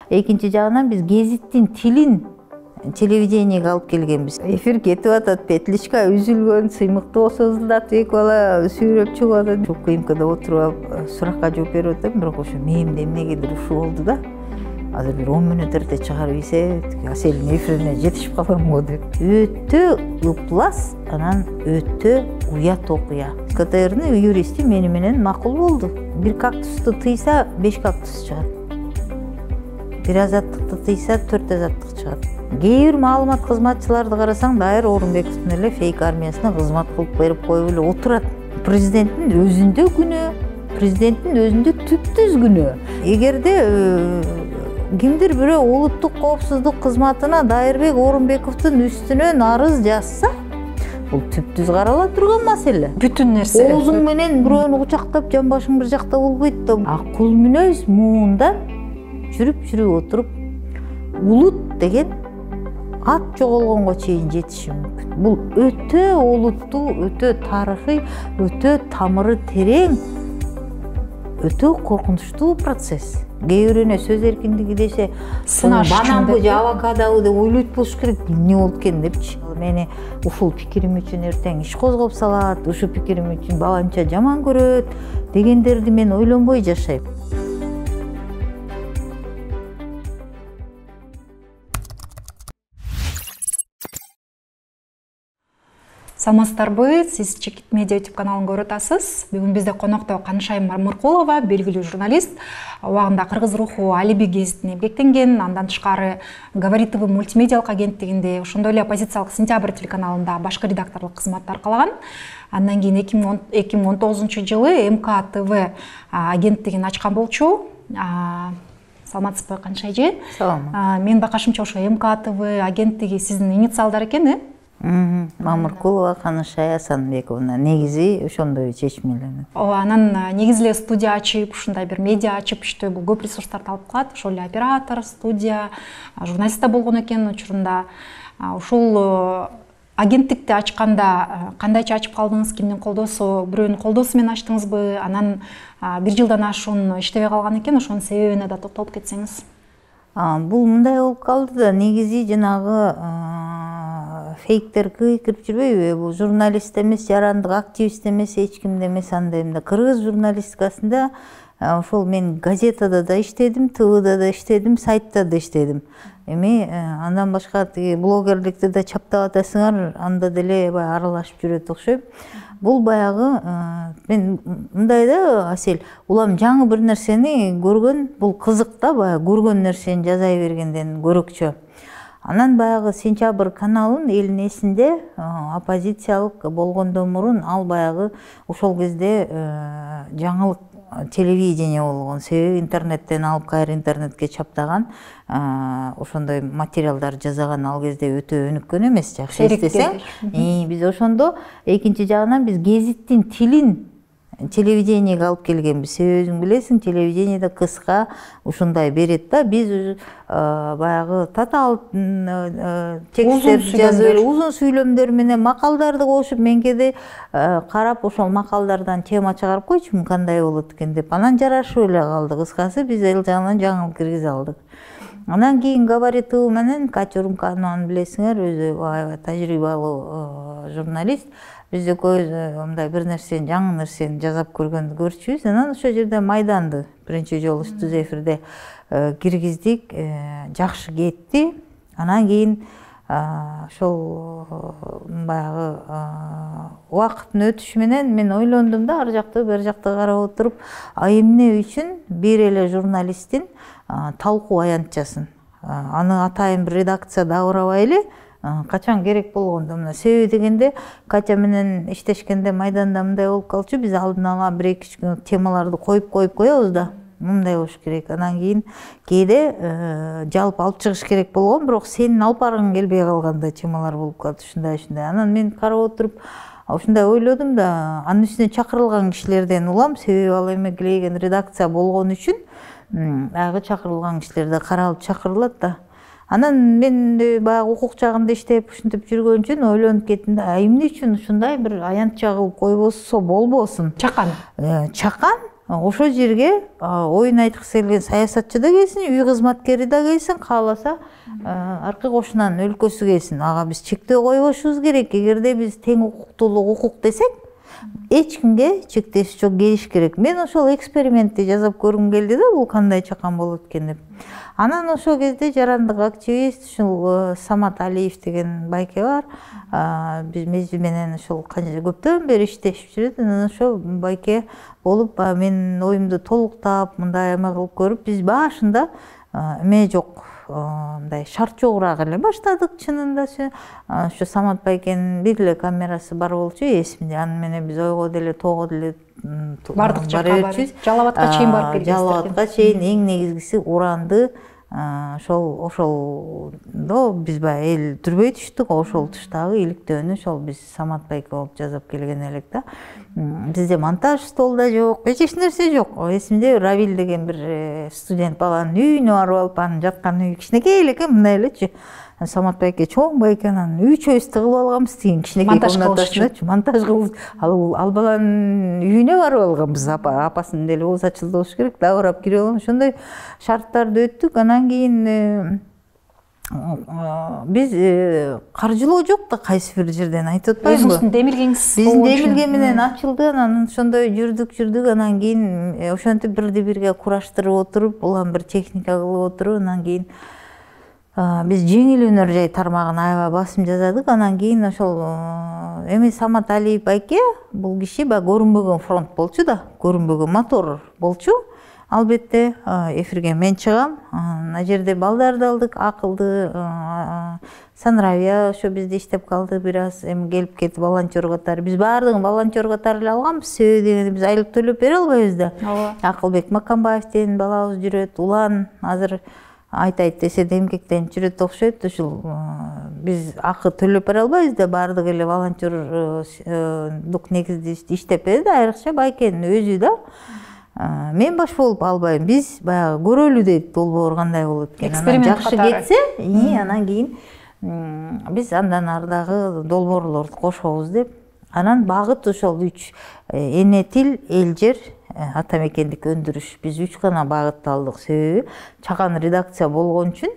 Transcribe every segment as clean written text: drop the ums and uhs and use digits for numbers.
Экинчи жагынан биз гезиттин тилин телевидениеге алып келгенбиз. Эфир кетип атат, петличка үзүлгөн, сыймыктуу болсо ызылдатып эки бала сүйрөп чыгып атат. Чукуимкада отуруп алып суракка жооп берип атам, бирок ошо мээмде эмнегедир ушул болду да. Азыр бир 10 мүнөт эрте чыгарып ийсе, Аселдин эфирине жетишип калам го деп. Өтө ыплас, анан өтө уят окуя. КТРдин юристи мени менен макул болду. Бир кактусту тыйса 5 кактус чыгат. Бир азаттыкты тыйса 4 азаттык чыгат. Кээ бир маалымат кызматчыларды карасаң, Дайыр Орунбековдун эле фейк армиясына кызмат кылып берип коюп эле отурат. Президенттин өзүндө күнөө, президенттин өзүндө түптүз күнөө. Эгерде кимдир бирөө улуттук коопсуздук кызматына Дайырбек Орунбековдун үстүнөн арыз жазса, бул түптүз карала турган маселе. Бүтүн нерсе. Оозуң менен бирөөнү кучактап, жан башың бир жакта болбойт да. Акыл мүнөз муундан жүрүп отуруп, улут деген ат жоголгонго чейин жетиши мүмкүн. Бул өтө олуттуу, өтө тарыхый, өтө тамыры терең, өтө коркунучтуу процесс. Кээ бирөөнө сөз эркиндиги десе, бананбы же авокадобу деп ойлойт болуш керек. Эмне болду экен депчи. Мени ушул пикирим үчүн эртең иш козгоп салат, ушул пикирим үчүн баланча жаман көрөт дегендерди мен ойлонбой жашайм. Саламатсыздарбы, сиз Чекит Медиа YouTube каналын көрүп атасыз. Бүгүн бизде конокто Канышай Мармуркулова, белгилүү журналист, убагында Кыргыз руху Алиби гезитине эмгектенген, андан тышкары Говорит ТВ мультимедиалык агенттигинде, ошондой эле оппозициялык Сентябрь телеканалында башкы редакторлук кызматты аркалаган. Андан кийин 2019-жылы МК ТВ агенттигин ачкан болчу. Саламатсызбы, Канышай эже? Салам. Мен бакашымча ошо МК ТВ агенттиги сиздин инициалдар экен, э? Мамыркулова Канышай Асанбековна. Негизи ошондой чечмеленет. Анан негизи эле студия ачып, ушундай бир медиа ачып иштөө бул көп ресурстарды алып калат. Ошол эле оператор, студия, журналист да болгон экен учурунда. Ушул агенттикти ачканда кандайча ачып калдыңыз, кимдин колдоосу, бирөөнүн колдоосу менен ачтыңызбы? Анан 1 жылдан ашуун иштебей калган экен, ошонун себебине да токтолуп кетсеңиз. Бул мындай болуп калды да, негизи жанагы фейктер кирип жүрбөйбү? Бул журналист эмес, жарандык активист эмес, эч кимде эмес андай эмне. Кыргыз журналистикасында ошол мен газетада да иштедим, ТВда да иштедим, сайтта да иштедим. Эми андан башка тиги блогерликти да чаптап атасыңар, анда деле аралашып жүрөт окшойм. Бул баягы мен мындай да, Асел, улам жаңы бир нерсени көргөн, бул кызык да, баягы көргөн нерсени жазай бергенден көрөкчө. Анан баягы Сентябрь каналын элдин эсинде оппозициялык болгондон мурун ал баягы ошол кезде жаңылык телевидение болгон. Себеби интернеттен алып кайра интернетке чаптаган, ошондой материалдар жазаган ал кезде өтө өнүккөн эмес, жакшы эстесең. Биз ошондо экинчи жагынан биз гезиттин тилин телевидениеге алып келгенбиз. Себеби өзүң билесиң, телевидениеде кыска ушундай берет да. Биз баягы татаал тексттер жазып, узун сүйлөмдөр менен макалдарды кошуп, мен кээде карап ошол макалдардан тема чыгарып койчумун, кандай болот экен деп. Анан жарашып эле калды. Кыскасы биз эл жагынан жаңылык киргизе алдык. Анан кийин Говорит ТВ менен Катя Румканованы билесиңер, өзү тажрыйбалуу журналист. Биз экөөбүз мындай бир нерсени, жаңы нерсени жасап көргөндү көрчүбүз. Анан ошол жерде Майданды биринчи жолу түз эфирде киргиздик, жакшы кетти. Анан кийин ошол баягы убакыттын өтүшү менен мен ойлондум да, ар жакта бер жакта карап отуруп, эмне үчүн бир эле журналисттин талкуу аянтчасын, аны атайын бир редакцияда урабай эле качан керек болгондо мына. Себеби дегенде Катя менен иштешкенде Майданда мындай болуп калчу, биз алдын ала 1-2 темаларды коюп коебуз да, мындай болуш керек. Анан кийин кээде жалпы алып чыгыш керек болгон, бирок сенин алып баргың келбей калгандай темалар болуп калды, ушундай. Анан мен карап отуруп ушундай ойлодум да, анын үстүнө чакырылган кишилерден улам, себеби ал эмгилеген редакция болгон үчүн ага чакырылган кишилерде каралып чакырылат да. Анан мен баягы укук жагында иштеп, ушинтип жүргөн үчүн ойлонуп кеттим да, эмне үчүн ушундай бир аянтча кылып койбосо болбосун. Чакан. Чакан, ошол жерге оюн айткысы келген саясатчы да келсин, үй кызматкери да келсин, кааласа аркы кошунанын өлкөсү келсин. Ага биз чектөө койбошубуз керек. Эгерде биз тең укуктуулук укук десек, эч кимге чектеш жок, келиш керек. Мен ошол экспериментти жасап көргүм келди да, бул кандай чакан болот экен деп. Анан ошол кезде жарандык активист ушул Самат Алиев деген байке бар. Биз менен ушул канча көптөн бери иштешип жүрөт. Анан ошол байке болуп, мен оюмду толуктап, мындай эме кылып көрүп, биз башында эме жок, мындай шарт жогураак эле баштадык чынында. Ошо Самат байкенин бир эле камерасы бар болчу эсимде. Аны менен биз ойго деле, тоого деле бардык жакка барып, Жалал-Абадка чейин барып келдиңиз. Жалал-Абадка чейин эң негизгиси Уранды, ошолдо биз баягы эл дүрбөй түштүк, ошол туштагы иликтөөнү ошол биз Самат байке болуп жасап келген элек да. Бизде монтаж стол да жок, эч нерсе жок. Эсимде Равил деген бир студент баланын үйүнө барып алып, анын жаткан үйү кичинекей элеке, мындай элечи. Самат байке чоң байке, анан үчөөбүз тыгып алганбыз деген кичинекей комнатасындачы, монтаж кылып. Ал баланын үйүнө барып алганбыз, апасынын деле ооз ачылды болуш керек, дабырап кирип алган. Ошондой шарттарды өттүк. Анан кийин биз каржылоо жок да, кайсы бир жерден айтып атпайбызбы? Өзүңүздүн демилгеңиз биздин демилге менен ачылды. Анан ошондой жүрдүк. Анан кийин ошентип бирди бирге кураштырып отуруп, улам бир техника кылып отуруп, анан кийин биз жеңил өнөр жай тармагына аябай басым жасадык. Анан кийин ошол эми Самат Алиев байке, бул киши баягы көрүнбөгөн фронт болчу да, көрүнбөгөн мотор болчу. Албетте эфирге мен чыгам. Ана жерде балдарды алдык, акылды, Санравия ошо бизде иштеп калды бир аз, эми келип кетип волонтер катары. Биз баардыгын волонтер катары эле алганбыз. Себеби дегенде биз айлык төлөп бере албайбыз да. Акылбек Макамбаев деген балабыз жүрөт, Улан азыр айтайт десе демкектенип жүрөт окшойт. Ушул биз акы төлөп бере албайбыз да, баардыгы эле волонтерлук негизде иштеп берди. Айрыкча байкенин өзү да. Мен баш болуп албайм. Биз баягы көрөлү дейт, долбоор кандай болот экен. Анан жакшы кетсе, анан кийин биз андан ардагы долбоорлорду кошобуз деп. Анан багыт ошол 3: эне тил, эл жер, ата мекендик өндүрүш. Биз 3 гана багытты алдык. Себеби чакан редакция болгон үчүн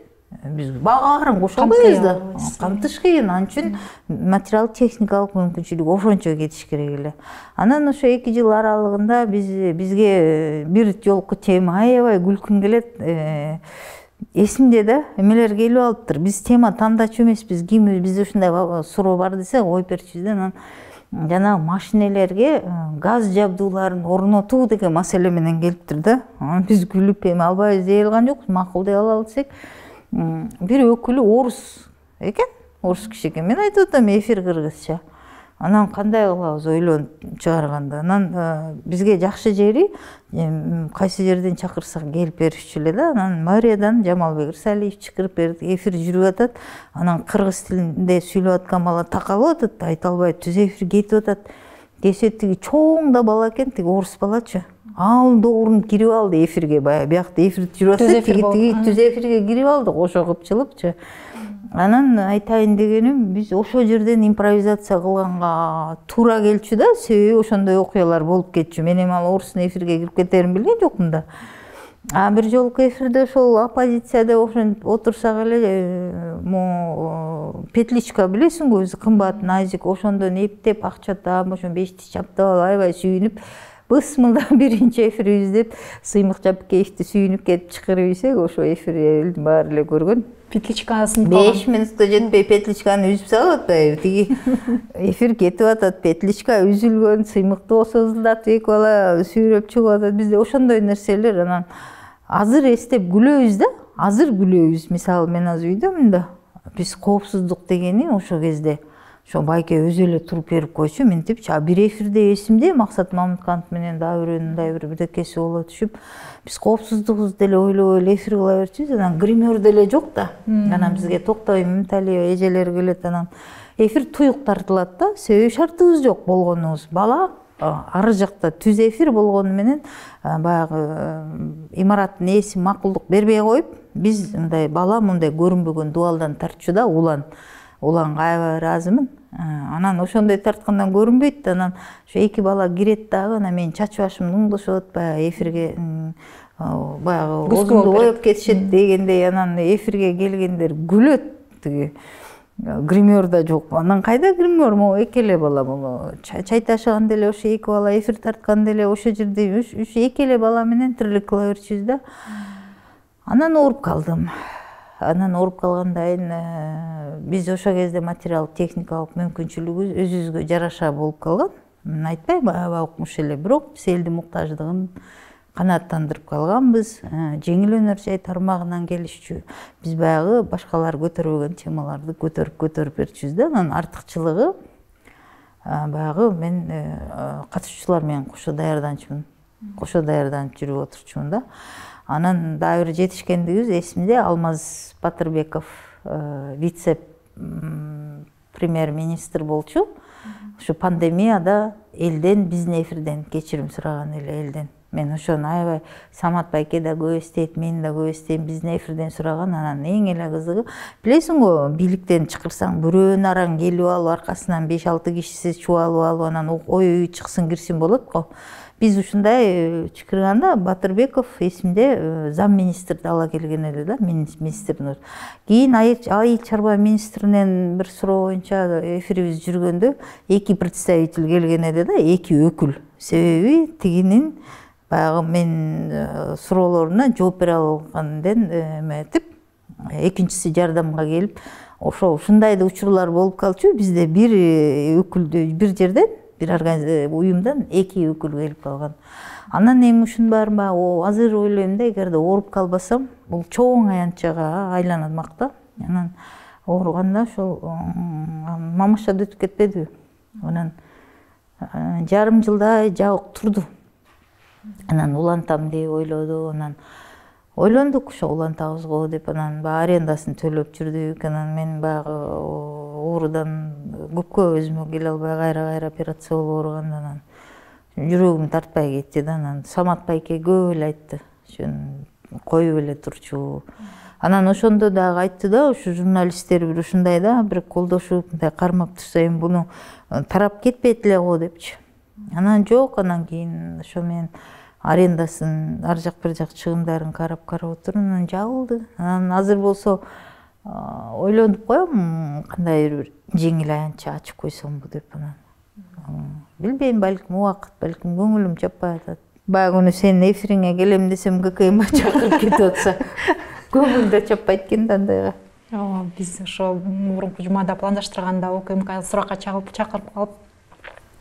биз баарын кошо албайбыз да. Камтыш кыйын, ал үчүн материал техникалык мүмкүнчүлүк ошончо кетиш керек эле. Анан ошо 2 жыл аралыгында бизге бир жолку тема аябай күлкүм келет. Эсимде да, эмелер келип алыптыр. Биз тема тандачу эмеспиз. Бизде ушундай суроо бар десе, ой берчүбүз. Анан жанагы машинелерге газ жабдууларын орнотуу деген маселе менен келиптир да. Биз күлүп эми албайбыз дей алган жокпуз, макул дей алалы десек. Бир өкүлү орус экен, орус киши экен. Мен айтып атам, эфир кыргызча. Анан кандай кылабыз ойлонуп чыгарганда. Анан бизге жакшы жери кайсы жерден чакырсак келип беришчү эле да. Анан Мариядан Жамалбек Ирсалиев чакырып берди. Эфир жүрүп атат. Анан кыргыз тилинде сүйлөп аткан бала такалып атат, айта албайт. Түз эфир кетип атат. Десе тиги чоң да бала экен, тиги орус балачы. Ал доорун кирип алды эфирге, баягы биякта эфир жүрүп атса, тиги түз эфирге кирип алды, кошо кыпчылыпчы. Анан айтайын дегеним, биз ошол жерден импровизация кылганга туура келчү да, себеби ошондой окуялар болуп кетчү. Мен эми ал орустун эфирге кирип кетерин билген жокмун да. Бир жолку эфирде ошол оппозицияда ошентип отурсак эле, петличка билесиңби, өзү кымбат, назик, ошондон эптеп акчатап, ошо бешти чаптап, аябай сүйүнүп, бысмылда биринчи эфирибиз деп Сыймык Жапкеевди сүйүнүп кетип чыгарып ийсек, ошо эфир элдин баары эле көргөн. Петличкасын 5 минутка жетпей петличканы үзүп салып атпайбы? Тиги эфир кетип атат, петличка үзүлгөн, Сыймыкты осозулдатып эки бала сүйрөп чыгып атат. Бизде ошондой нерселер. Анан азыр эстеп күлөбүз да, азыр күлөбүз. Мисалы мен азыр үйдөмүн да. Биз коопсуздук дегени ошол кезде ошо байке өзү эле туруп берип койчу, мынтипчи. Бир эфирде эсимде Максат Мамытканов менен дагы бирөөнүндай бирдекеси боло түшүп, биз коопсуздугубузду деле ойлобой эле эфир кыла берчүбүз. Анан гример деле жок да. Анан бизге Токтой Мымталиева эжелер келет, анан эфир туюк тартылат да. Себеби шартыбыз жок болгонубуз. Бала ары жакта түз эфир болгону менен баягы имараттын ээси макулдук бербей коюп, биз мындай бала мындай көрүнбөгөн дуалдан тартчу да, Уланга аябай ыраазымын. Анан ошондой тарткандан көрүнбөйт. Анан ошо эки бала кирет дагы, анан менин чач башымды уңдушуп, баягы эфирге баягы озунду боеп кетишет дегендей, анан эфирге келгендер күлөт. Тиги гример да жок. Анан кайда гример? Могу эки эле бала, могу чай ташыганда эле ошо эки бала, эфир тартканда эле ошо жерде эки эле бала менен тирлик кыла берчүбүз да. Анан ооруп калдым. Анан ооруп калгандан кийин биз ошо кезде материалдык техникалык мүмкүнчүлүгүбүз өзүбүзгө жараша болуп калган. Мен айтпайм, аба укмуш эле, бирок биз элдин муктаждыгын канааттандырып калганбыз. Жеңил өнөр жай тармагынан келишчү. Биз баягы башкалар көтөрбөгөн темаларды көтөрүп берчүбүз да. Анан артыкчылыгы баягы мен катышуучулар менен кошо даярданчумун. Кошо даярданып жүрүп отурчумун да. Анан дагы бир жетишкендигибиз эсимде, Алмаз Батырбеков вице премьер-министр болчу. Ошо пандемияда элден, биздин эфирден кечирим сураган эле элден. Мен ошону аябай, Самат байке да көп эстейт, мен да көп эстейм, биздин эфирден сураган. Анан эң эле кызыгы, билесиңби, бийликтен чакырсаң бирөөнүн араң келип алып, аркасынан 5-6 кишиси чубалып алып, анан ой чыксын кирсин болот го. Биз ушундай чакырганда Батырбеков эсимде зам министрди ала келген эле да, министрдин. Кийин айыл чарба министринен бир суроо боюнча эфирибиз жүргөндө эки представитель келген эле да, эки өкүл. Себеби тигинин баягы мен суроолоруна жооп бере алганден эметип, экинчиси жардамга келип, ошо ушундай да учурлар болуп калчу. Бизде бир өкүлдү бир жерден, бир уюмдан эки өкүл келип калган. Анан эми ушунун баарын баягы азыр ойлойм да, эгерде ооруп калбасам, бул чоң аянтчага айланмак да. Анан ооруганда ошол мамашада өтүп кетпедиби? Анан жарым жылдай жабык турду. Анан улантам деп ойлоду, анан ойлондук, ошо улантабызго деп, анан баягы арендасын төлөп жүрдүк. Анан мен баягы оорудан көпкө өзүмө келе албай кайра операция болуп ооруганда анан жүрөгүм тартпай кетти да. Анан Самат байке көп эле айтты, коюп эле турчу. Анан ошондо дагы айтты да, ушу журналисттер бир ушундай да, бир колдошуп, мындай кармап турса эми буну тарап кетпейт эле го депчи. Анан жок, анан кийин ошо мен арендасын, ар жак бир жак чыгымдарын карап отуруп, анан жабылды. Анан азыр болсо ойлонуп коем, кандай бир жеңил аянтча ачып койсомбу деп. Анан билбейм, балким убакыт, балким көңүлүм жаппай атат. Баягы күнү сенин эфириңе келем десем, ГКМ чакырып кетип атса, көңүл да жаппайт экен да андайга. Биз ошо мурунку жумада пландаштырганда УКМК суракка чакырып калып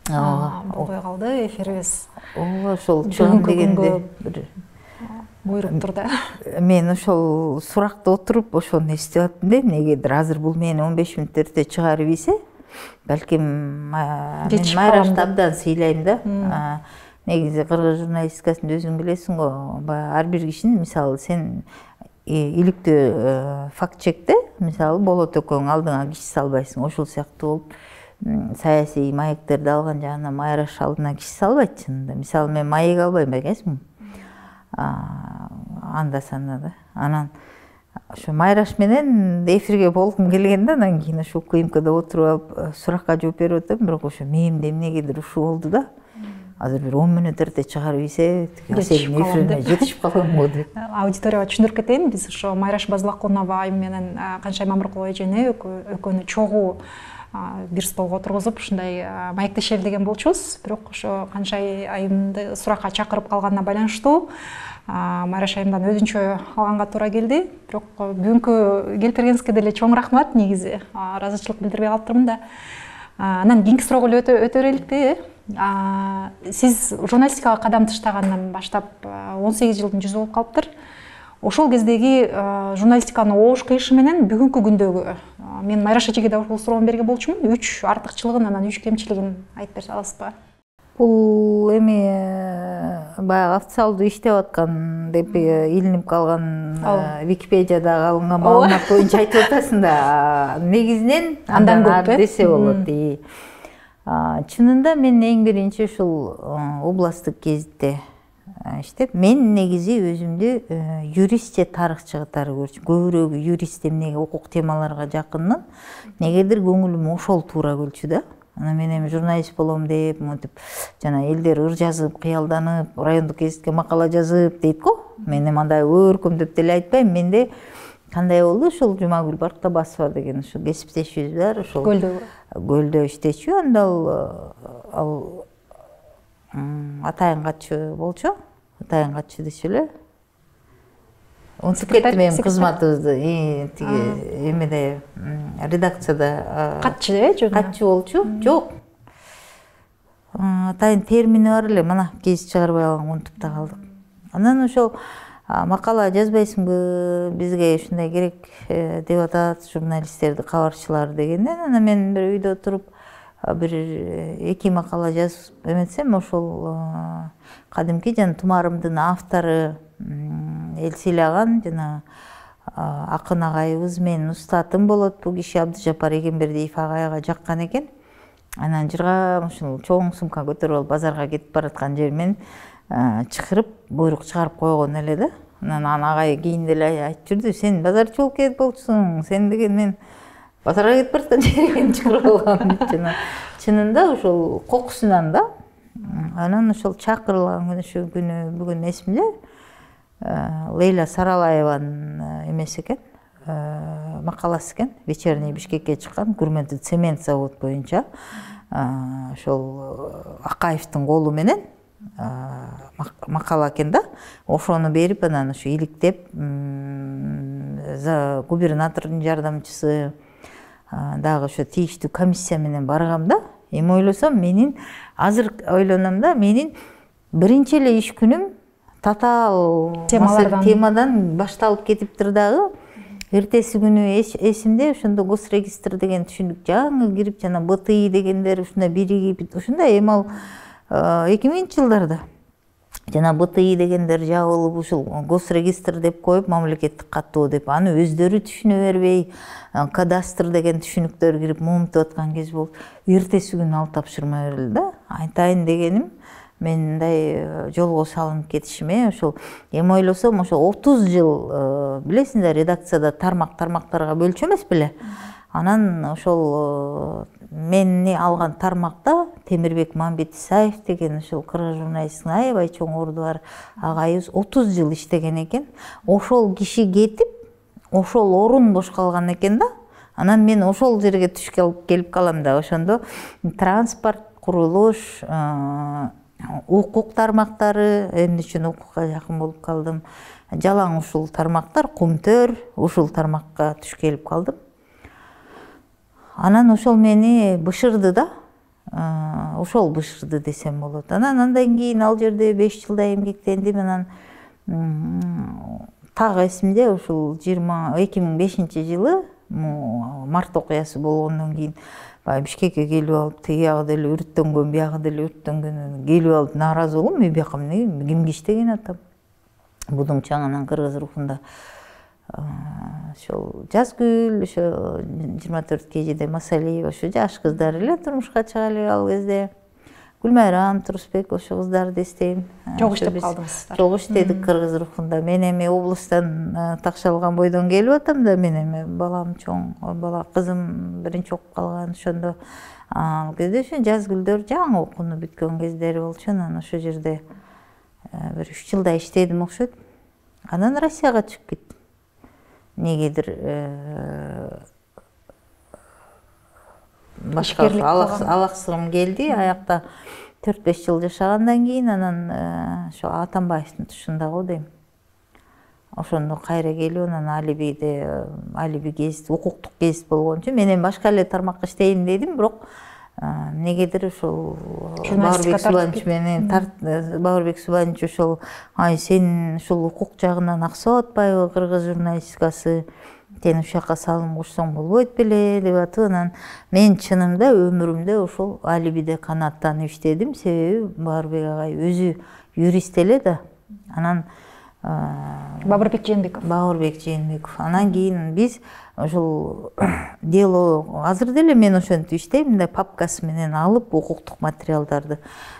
болбой калды эфирибиз. Ошол чыгым дегенде бир буйруптур да. Мен ошол суракта отуруп ошону эстеп аттым да, эмнегедир азыр бул мени 15 мүнөт эрте чыгарып ийсе, балким мен Майрашты абдан сыйлайм да. Негизи кыргыз журналистикасында өзүң билесиң го, ар бир кишинин, мисалы сен иликтөө факт чекте, мисалы болот экөөң алдыңа киши салбайсың, ошол сыяктуу болуп саясий маектерди алган жагына Майраш алдына киши салбайт чынында. Мисалы мен маек албайм, байкайсыңбы? Анда-санда да. Анан ошо Майраш менен эфирге болгум келгенде, анан кийин ошо УКМКда отуруп алып суракка жооп берип атам, бирок ошо мээмде эмнегедир ушул болду да. Азыр бир 10 мүнөт эрте чыгарып ийсе, сенин эфирине жетишип калам го деп. Аудиторияга түшүндүрүп кетейин, биз ошо Майраш Базылакунова менен Каншай Мамыркулова эжени экөөнү чогуу бир столго отургузуп ушундай маектешели деген болчубуз. Бирок ошо Каншай айымды суракка чакырып калганына байланыштуу Майраш айымдан өзүнчө алганга туура келди. Бирок бүгүнкү келип бергениңизге деле чоң рахмат, негизи ыраазычылык билдирбей калыптырмын да. Анан кийинки суроого эле өтө береликти. Сиз журналистикага кадам таштагандан баштап 18 жылдын жүзү болуп калыптыр. Ошол кездеги журналистиканын оош кыйышы менен бүгүнкү күндөгү мен Майраш эжеге да ушул суроону берген болчумун. 3 артыкчылыгын, анан 3 кемчилигин айтып берсе аласызбы? Бул эми баягы официалдуу иштеп аткан деп илинип калган Википедиядагы алынган маалымат боюнча айтып атасың да. Негизинен андан көп десе болот. Чынында мен эң биринчи ушул областтык гезитте иштеп, мен негизи өзүмдү юрист же тарыхчы катары көрчүм. Көбүрөөгү юрист эмнеге укук темаларга жакынмын. Негедир көңүлүм ошол туура келчү да. Ана мен эми журналист болом деп, монтип жана элдер ыр жазып, кыялданып, райондук гезитке макала жазып дейт го. Мен эми андай өркөмдөп деле айтпайм. Менде кандай болду? Ошол Жумагүл Барктабасова деген ошо кесиптешибиз бар, ошол Көлдө иштечү. Анда ал атайын катчу болчу. Атайын катчу десе эле. Унутуп кеттим эми кызматыбызды. Тиги эмеде редакцияда катчы катчы болчу. Жок. Атайын термини бар эле, мына кесип чыгарбай алган, унутуп да калдык. Анан ошол макала жазбайсыңбы, бизге ушундай керек деп атат журналисттерди, кабарчылар дегенден. Анан мен бир үйдө туруп бир 2 макала жазып эметсем, ошол кадимки жана Тумарымдын автору эл сыйлаган жана акын агайыбыз, менин устатым болот. Бул киши Абдыжапар Эгембердиев агайга жаккан экен. Анан жыргам ушул чоң сумка көтөрүп алып базарга кетип бараткан жермен чакырып, буйрук чыгарып койгон эле да. Анан агай кийин деле айтып жүрдү: "Сен базарчы болуп кетип болчусуң. Сен деген мен базарга кетип бараткан жерге чыгарып алгам" деп. Жана чынында ошол кокусунан да. Анан ошол чакырылган күнү бүгүн эсимде. Лейла Саралаеванын эмеси экен, макаласы экен. Вечерний Бишкекке чыккан, Күрмөнтү цемент завод боюнча. Ошол Акаевдин колу менен макала экен да. Ошону берип, анан ушу иликтеп, губернатордун жардамчысы дагы ошо тийиштүү комиссия менен баргам да. Эми ойлосом, азыр ойлоном да, менин биринчи эле иш күнүм татаал темадан башталып кетиптир дагы. Эртеси күнү эсимде, ошондо госрегистр деген түшүнүк жаңы кирип, жана БТИ дегендер ушундай биригип, ушундай эми ал 2000-жылдарда жана БТИ дегендер жабылып, ушул госрегистр деп коюп, мамлекеттик каттоо деп, аны өздөрү түшүнө бербей, кадастр деген түшүнүктөр кирип муумтуп аткан кез болуп, эртеси күнү ал тапшырма берилди да. Айтайын дегеним, мен мындай жолго салынып кетишиме, ошол эми ойлосом, ошол 30 жыл билесиңер, редакцияда тармактарга бөлчү эмес беле. Анан ошол мени алган тармакта Темирбек Мамбет Исаев деген ошол кыргыз журналисттин аябай чоң орду бар агайыбыз 30 жыл иштеген экен. Ошол киши кетип, ошол орун бош калган экен да. Анан мен ошол жерге түшүп келип калам да. Ошондо транспорт, курулуш, укук тармактары, эмне үчүн укукка жакын болуп калдым. Жалаң ушул тармактар, кумтөр, ушул тармакка түшүп келип калдым. Анан ошол мени бышырды да. Ошол бышырды десем болот. Андан кийин ал жерде 5 жылдай эмгектендим. Анан так эсимде, ушул 2005-жылы март окуясы болгондон кийин Бишкекке келип алып, тиги жагы деле өрттөнгөн, биягы деле өрттөнгөн, келип алып нааразы болгом. Үй бияка эмне, кимге иштеген атам? Будуң чаңынан кыргыз рухунда ошол Жазгүл, ошо 24 кежиде Масалиева, ошо жаш кыздар эле турмушка чыга элек ал кезде. Гүлмайрам, Турусбек, ошо кыздарды эстейм. Жок иштеп калдыңыздар. Жок иштедик кыргыз рухунда. Мен эми облусттан такшалган бойдон келип атам да, мен эми балам чоң, бала кызым биринчи окуп калган. Ошондо ал кезде ошо Жазгүлдөр жаңы окууну бүткөн кездери болчу. Анан ошо жерде бир 3 жылдай иштедим окшойт. Анан Россияга чыгып кеттим. Негедир башка алаксыгым келди. Аякта 4-5 жыл жашагандан кийин анан ошо Атамбаевдин тушунда го дейм. Ошондо кайра келип, анан Алиби гезит, укуктук гезит болгончу. Мен эми башка эле тармакка иштейин дедим, бирок негедир ошол Баурбек Субанч менен Баурбек Субанч ошол сен ушул укук жагынан аксап атпайбы, кыргыз журналистикасы, сен ушул жака салым кошсоң болбойт беле деп атып. Анан мен чынымда өмүрүмдө ошол Алибиде канааттанып иштедим. Себеби Баурбек агай өзү юрист эле да. Анан Бабырбек Жээнбеков. Бауырбек Жээнбеков. Анан кийин биз ошол дело азыр деле мен ошентип иштейм, мындай папкасы менен алып укуктук материалдарды,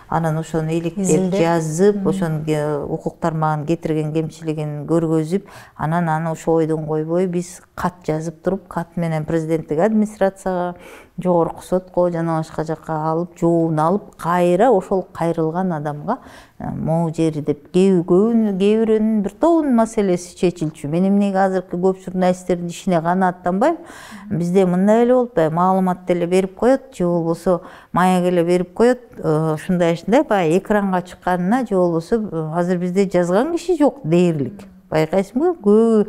анан ошону иликтеп жазып, ошону укук тармагын кетирген кемчилигин көргөзүп, анан аны ошо ойдон койбой биз кат жазып туруп, кат менен президенттик администрацияга, жогорку сотко жана башка жакка алып, жообун алып, кайра ошол кайрылган адамга могу жери деп кээ-бирөөнүн бир тобунун маселеси чечилчү. Мен эмнеге азыркы көп журналисттердин ишине канааттанбайм? Бизде мындай эле болуп атпайбы, маалымат деле берип коет, же болбосо маек эле берип коет, ушундай баягы экранга чыкканына, же болбосо азыр бизде жазган киши жок дээрлик. Байкайсыңбы? Көбү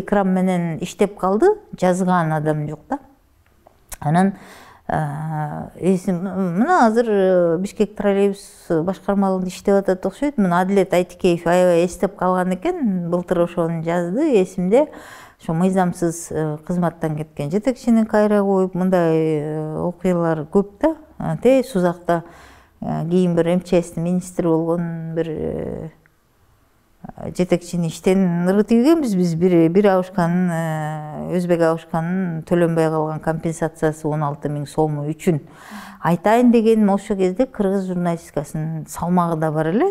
экран менен иштеп калды, жазган адам жок да. Анан мына азыр Бишкек троллейбус башкармалыгында иштеп атат окшойт. Мына Адилет Айтикеев аябай эстеп калган экен, былтыр ошону жазды, эсимде. Ошо мыйзамсыз кызматтан кеткен жетекчини кайра коюп, мындай окуялар көп да. Сузакта кийин бир МЧСтин министри болгон бир жетекчини иштен ыргытып биз бир абышканын, өзбек абышканын төлөнбөй калган компенсациясы 16 000 сому үчүн айтайын дегеним, ошол кезде кыргыз журналистикасынын салмагы да бар эле.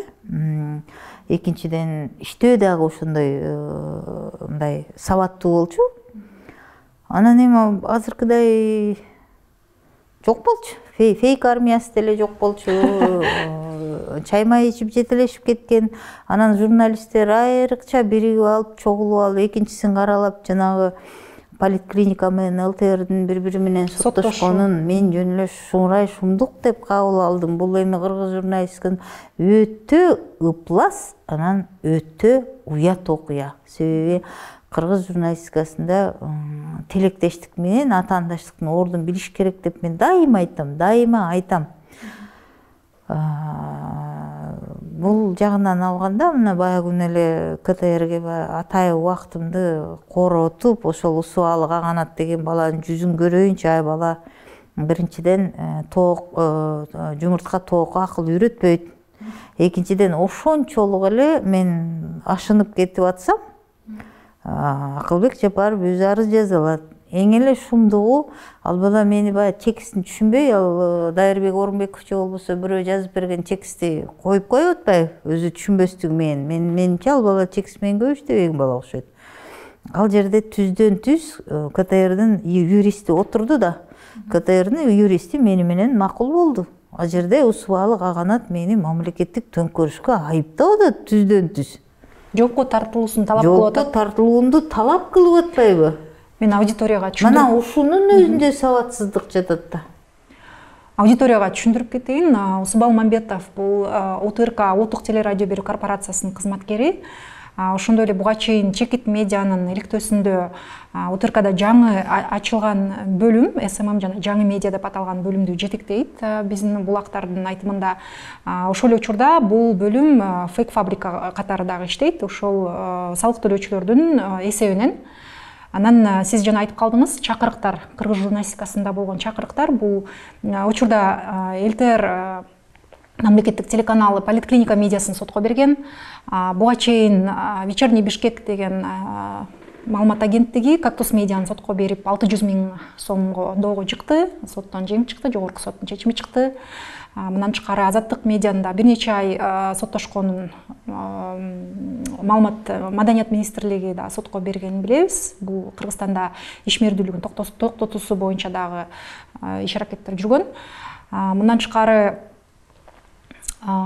Экинчиден иштөө дагы ошондой мындай сабаттуу болчу. Анан эми азыркыдай жок болчу. Фейк армиясы деле жок болчу. Чай май ичип жетелешип кеткен. Анан журналисттер айрыкча биригип алып, чогулуп алып, экинчисин каралап, жанагы политклиника менен ЛТРдин бири-бири менен соттошконун мен жөн эле шуңрай шумдук деп кабыл алдым. Бул эми кыргыз журналистиканын өтө ыплас, анан өтө уят окуя. Себеби кыргыз журналистикасында тилектештик менен атаандаштыктын ордун билиш керек деп мен дайыма айтам. Бул жагынан алганда, мына баягы күнү эле КТРге атайы убактымды коротуп, ошол Усубалы Каганат деген баланын жүзүн көрөйүнчү, ай бала биринчиден жумуртка тоокко акыл үйрөтпөйт. Экинчиден ошончолук эле мен ашынып кетип атсам, Акылбек Жапаров өзү арыз жаза алат. Эң эле шумдугу, ал бала мени баягы текстин түшүнбөй, ал Дайырбек Орунбеков же болбосо бирөө жазып берген текстти коюп коюп атпайбы, өзү түшүнбөстүгү менен. Менимче ал бала текст менен көп иштебеген бала окшойт. Ал жерде түздөн түз КТРдин юристи отурду да, КТРдин юристи мени менен макул болду. Ал жерде Усубалы Каганат мени мамлекеттик төңкөрүшкө айыптап атат түздөн түз. Жокко тартылуусун талап кылып атат. Жокко тартылуунду талап кылып атпайбы? Мен аудиторияга түшүндүрүп. Мына ушунун өзүндө сабатсыздык жатат да. Аудиторияга түшүндүрүп кетейин. Усубал Мамбетов бул УТРК Улуттук телерадио берүү корпорациясынын кызматкери. Ошондой эле буга чейин Чекит медианын иликтөөсүндө УТРКда жаңы ачылган бөлүм, СММ жана жаңы медиа деп аталган бөлүмдү жетектейт. Биздин булактардын айтымында ошол эле учурда бул бөлүм фейк фабрика катары дагы иштейт. Ошол салык төлөөчүлөрдүн эсебинен. Анан сиз жана айтып калдыңыз, чакырыктар, кыргыз журналистикасында болгон чакырыктар, бул учурда ЛТР мамлекеттик телеканалы Политклиника медиасын сотко берген. Буга чейин Вечерний Бишкек деген маалымат агенттиги Кактус медианы сотко берип 600 000 сомго доого чыкты. Соттон жеңип чыкты, жогорку соттун чечими чыкты. Мындан тышкары Азаттык медианында бир нече ай соттошконун маалымат Маданият министрлиги да сотко бергенин билебиз. Бул Кыргызстанда ишмердүүлүгүн токтотуусу боюнча дагы иш аракеттер жүргөн. Мындан тышкары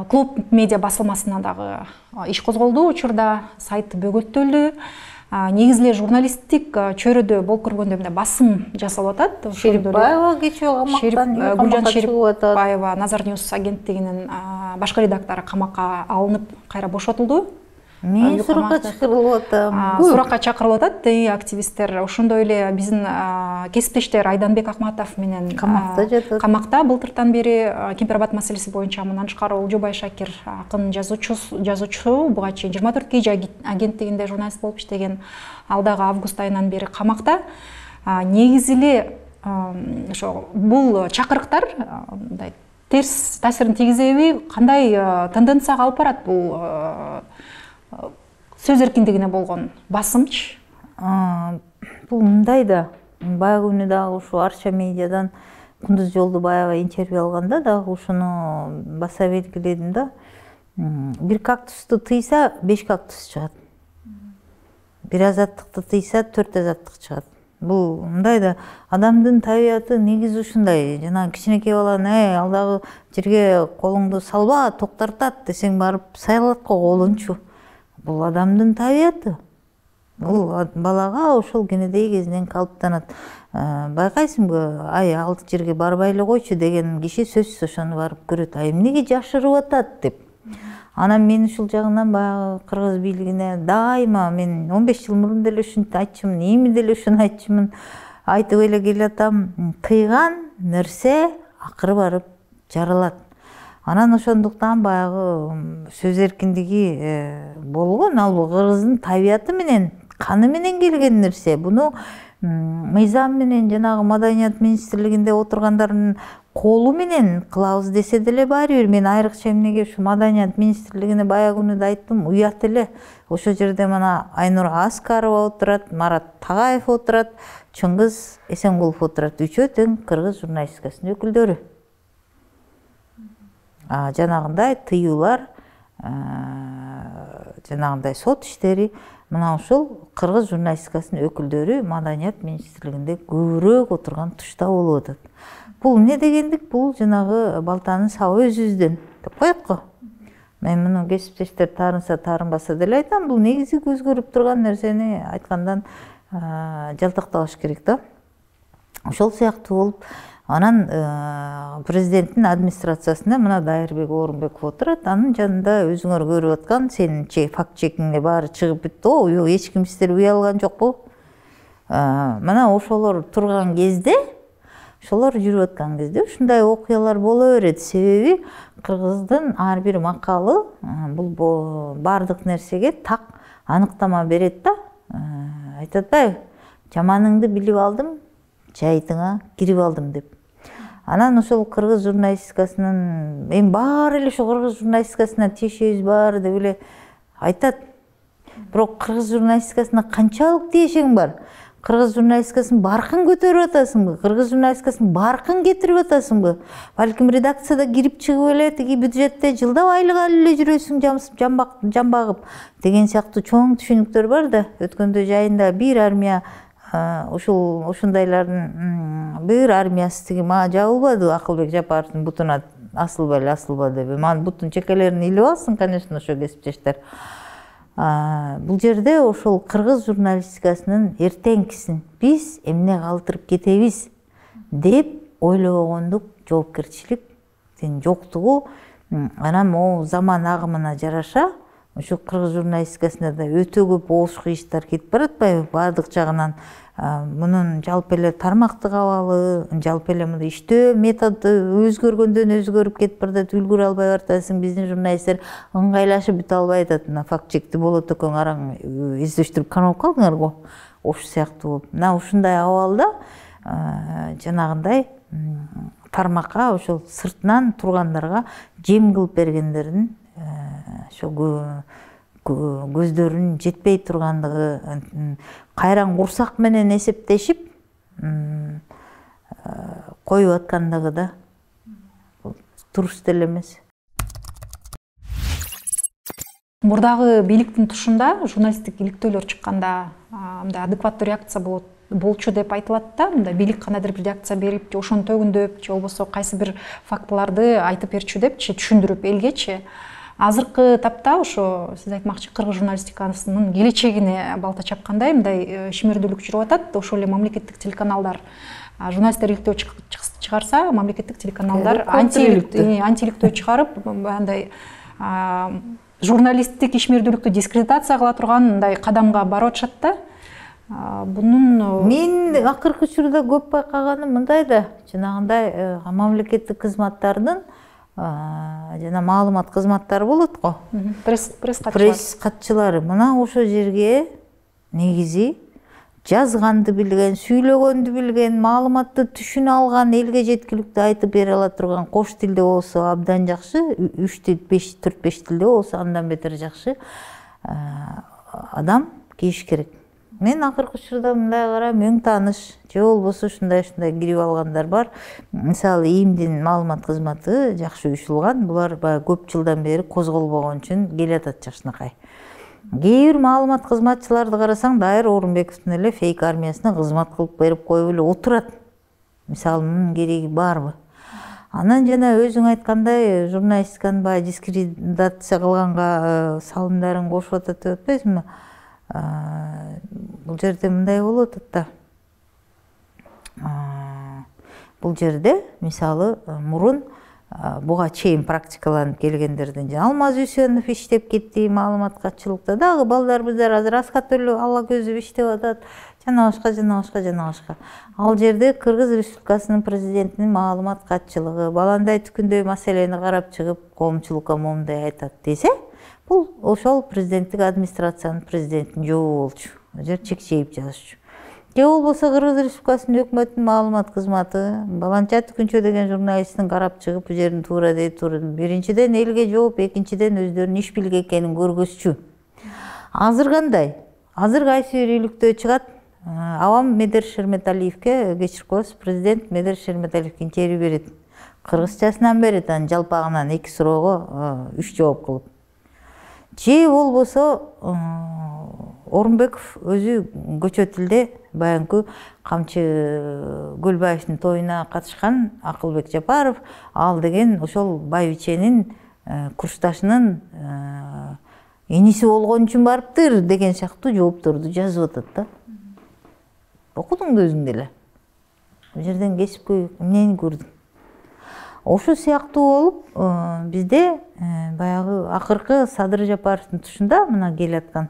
Клуб медиа басылмасына дагы иш козголду. Учурда сайты бөгөттөлдү. Негизи эле журналисттик чөйрөдө болуп көргөндө басым жасалып атат. Шерипбаева кечээ камактан Гүлжан Шерипбаева Назар Ньюс агенттигинин башкы редактору камакка алынып, кайра бошотулду. Мен суракка чакырылып атам. Суракка чакырылып атат активисттер. Ошондой эле биздин кесиптештер Айданбек Акматов менен камакта жатат. Камакта былтыртан бери Кемпирабад маселеси боюнча. Мындан тышкары Олжобай Шакир акын жазуучу буга чейин 24 KG агенттигинде журналист болуп иштеген. Ал дагы август айынан бери камакта. Негизи эле ошо бул чакырыктар мындай терс таасирин тийгизеби, кандай тенденцияга алып барат бул сөз эркиндигине болгон басымчы? Бул мындай да, баягы күнү дагы ушу Арча медиадан Кундуз Жолду баягы интервью алганда дагы ушуну баса белгиледим да. Бир кактусту тыйса 5 кактус чыгат. Бир азаттыкты тыйса 4 азаттык чыгат. Бул мындай да, адамдын табияты негизи ушундай. Жана кичинекей баланы ал дагы жерге колуңду салба, токтортат десең барып сайылат го колунчу. Бул адамдын табияты. Бул балага ошол кенедей кезинен калыптанат. Байкайсыңбы, ай ал жерге барбай эле койчу деген киши сөзсүз ошону барып көрөт. Ай эмнеге жашырып атат деп. Анан мен ушул жагынан баягы кыргыз бийлигине дайыма мен 15 жыл мурун деле ушуну айтчумун, эми деле ушуну айтчумун, айтып эле келатам. Тыйган нерсе акыры барып жаралат. Анан ошондуктан баягы сөз эркиндиги болгон, ал кыргыздын табияты менен, каны менен келген нерсе. Буну мыйзам менен жанагы Маданият министрлигинде отургандардын колу менен кылабыз десе деле баары бир. Мен айрыкча эмнеге ушу Маданият министрлигине баягы күнү да айттым, уят эле. Ошол жерде мына Айнур Аскарова отурат, Марат Тагаев отурат, Чыңгыз Эсенгулов отурат. Үчөө тең кыргыз журналистикасынын өкүлдөрү. Жанагындай тыюулар, жанагындай сот иштери, мына ушул кыргыз журналистикасынын өкүлдөрү Маданият министрлигинде көбүрөөк отурган тушта болуп атат. Бул эмне дегендик? Бул жанагы балтаны сабы өзүбүздөн деп коет го. Мен муну кесиптештер таарынса таарынбаса деле айтам, бул негизи көз көрүп турган нерсени айткандан жалтактабаш керек да. Ошол сыяктуу болуп, анан президенттин администрациясында мына Дайырбек Орунбеков отурат, анын жанында өзүңөр көрүп аткан сенин факт чекиңе баары чыгып бүттү го, жок эч ким сиздерди уялган жокпу? Мына ошолор турган кезде, ошолор жүрүп аткан кезде ушундай окуялар боло берет. Себеби кыргыздын ар бир макалы бул бардык нерсеге так аныктама берет да. Айтат атпайбы? Жаманыңды билип алдым, жайдыңа кирип алдым деп. Анан ошол кыргыз журналистикасынын, эми баары эле ошо кыргыз журналистикасына тиешебиз баары деп эле айтат. Бирок кыргыз журналистикасына канчалык тиешең бар? Кыргыз журналистикасынын баркын көтөрүп атасыңбы? Кыргыз журналистикасынын баркын кетирип атасыңбы? Балким редакцияда кирип чыгып эле тиги бюджетте жылдап айлык алып эле жүрөсүң жамбагып деген сыяктуу чоң түшүнүктөр бар да. Өткөндө жайында бир армия ушундайлардын бир армиясы тиги мага жабылбады, Акылбек Жапаровдун бутуна асылба деп. Манын бутун чекелерин илип алсын, конечно, ошо кесиптештер. Бул жерде ошол кыргыз журналистикасынын эртеңкисин биз эмне калтырып кетебиз деп ойлобогондук, жоопкерчиликтин жоктугу. Анан могу заман агымына жараша ушу кыргыз журналистикасында да өтө көп оош кыйыштар кетип баратпайбы? Баардык жагынан мунун жалпы эле тармактык абалы, жалпы эле мындай иштөө методу өзгөргөндөн өзгөрүп кетип баратат, үлгүрө албай баратасың. Биздин журналисттер ыңгайлашып бүтө албай атат. Мына факт чекти болот экөөң араң издештирип канып калдыңар го. Ош сыяктуу болуп. Мына ушундай абалда жанагындай тармакка ошол сыртынан тургандарга жем кылып бергендердин ошо көздөрүнүн жетпей тургандыгы, кайраң курсак менен эсептешип коюп аткандыгы да туруш деле эмес. Мурдагы бийликтин тушунда журналисттик иликтөөлөр чыкканда мындай адекваттуу реакция болчу деп айтылат да. Мындай бийлик кандайдыр бир реакция берип, же ошону төгүндөп, же болбосо кайсы бир фактыларды айтып берчү депчи, түшүндүрүп элгечи. Азыркы тапта ошо сиз айтмакчы кыргыз журналистикасынын келечегине балта чапкандай мындай ишмердүүлүк жүрүп атат. Ошол эле мамлекеттик телеканалдар журналисттер иликтөө чыгарса, мамлекеттик телеканалдар антииликтөө чыгарып, андай журналисттик ишмердүүлүктү дискредитация кыла турган мындай кадамга барып атышат да. Бунун мен акыркы учурда көп байкаганым мындай да, жанагындай мамлекеттик кызматтардын жана маалымат кызматтары болот го. Пресс катчылары мына ошо жерге негизи жазганды билген, сүйлөгөндү билген, маалыматты түшүнө алган, элге жеткиликтүү айтып бере ала турган, кош тилде болсо абдан жакшы, 3 тил, 4-5 тилде болсо андан бетер жакшы. адам кийиш керек. Мен акыркы учурда мындай карайм, өң тааныш же болбосо ушундай кирип алгандар бар. Мисалы ИИМдин маалымат кызматы жакшы уюшулган. Булар баягы көп жылдан бери козголбогон үчүн келатат жакшынакай. Кээ бир маалымат кызматчыларды карасаң, Дайыр Орунбековдун эле фейк армиясына кызмат кылып берип коюп эле отурат. Мисалы мунун кереги барбы? Анан жана өзүң айткандай, журналистиканы баягы дискредитация кылганга салымдарын кошуп атат деп атпайсыңбы? Бул жерде мындай болуп атат да. Бул жерде мисалы мурун буга чейин практикаланып келгендерден Алмаз Үсөнов иштеп кетти маалымат катчылыкта, дагы балдарыбыздар азыр Аскат Ала Көзү иштеп атат, жана башка. Ал жерде Кыргыз Республикасынын президентинин маалымат катчылыгы баландай түкүндөй маселени карап чыгып, коомчулукка момундай айтат десе, бул ошол президенттик администрациянын президентинин жобу болчу. Ал жер чекчейип жазышчу. Же болбосо Кыргыз Республикасынын өкмөттүнүн маалымат кызматы баланча түкүнчө деген журналисттин карап чыгып, бул жерин туура дейт, биринчиден элге жооп, экинчиден өздөрүнүн иш билге экенин көргөзчү. Азыр кандай? Азыр кайсы бир үйлүктө чыгат, Авам Медер Шерметалиевке кечирип коесуз, президент Медер Шерметалиевке интервью берет. Кыргызчасынан берет, анын жалпагынан 2 суроого 3 жооп кылып. Же болбосо Орунбеков өзү көчө тилде баягы Камчы Көлбаевдин тоюна катышкан Акылбек Жапаров, ал деген ошол Байбиченин курсташынын эниси болгон үчүн барыптыр деген сыяктуу жоопторду жазып атат да. Окудуң да өзүң деле. Бул жерден кесипкөй эмнени көрдүң? Ошол сыяктуу болуп, бизде баягы акыркы Садыр Жапаровдун тушунда мына келаткан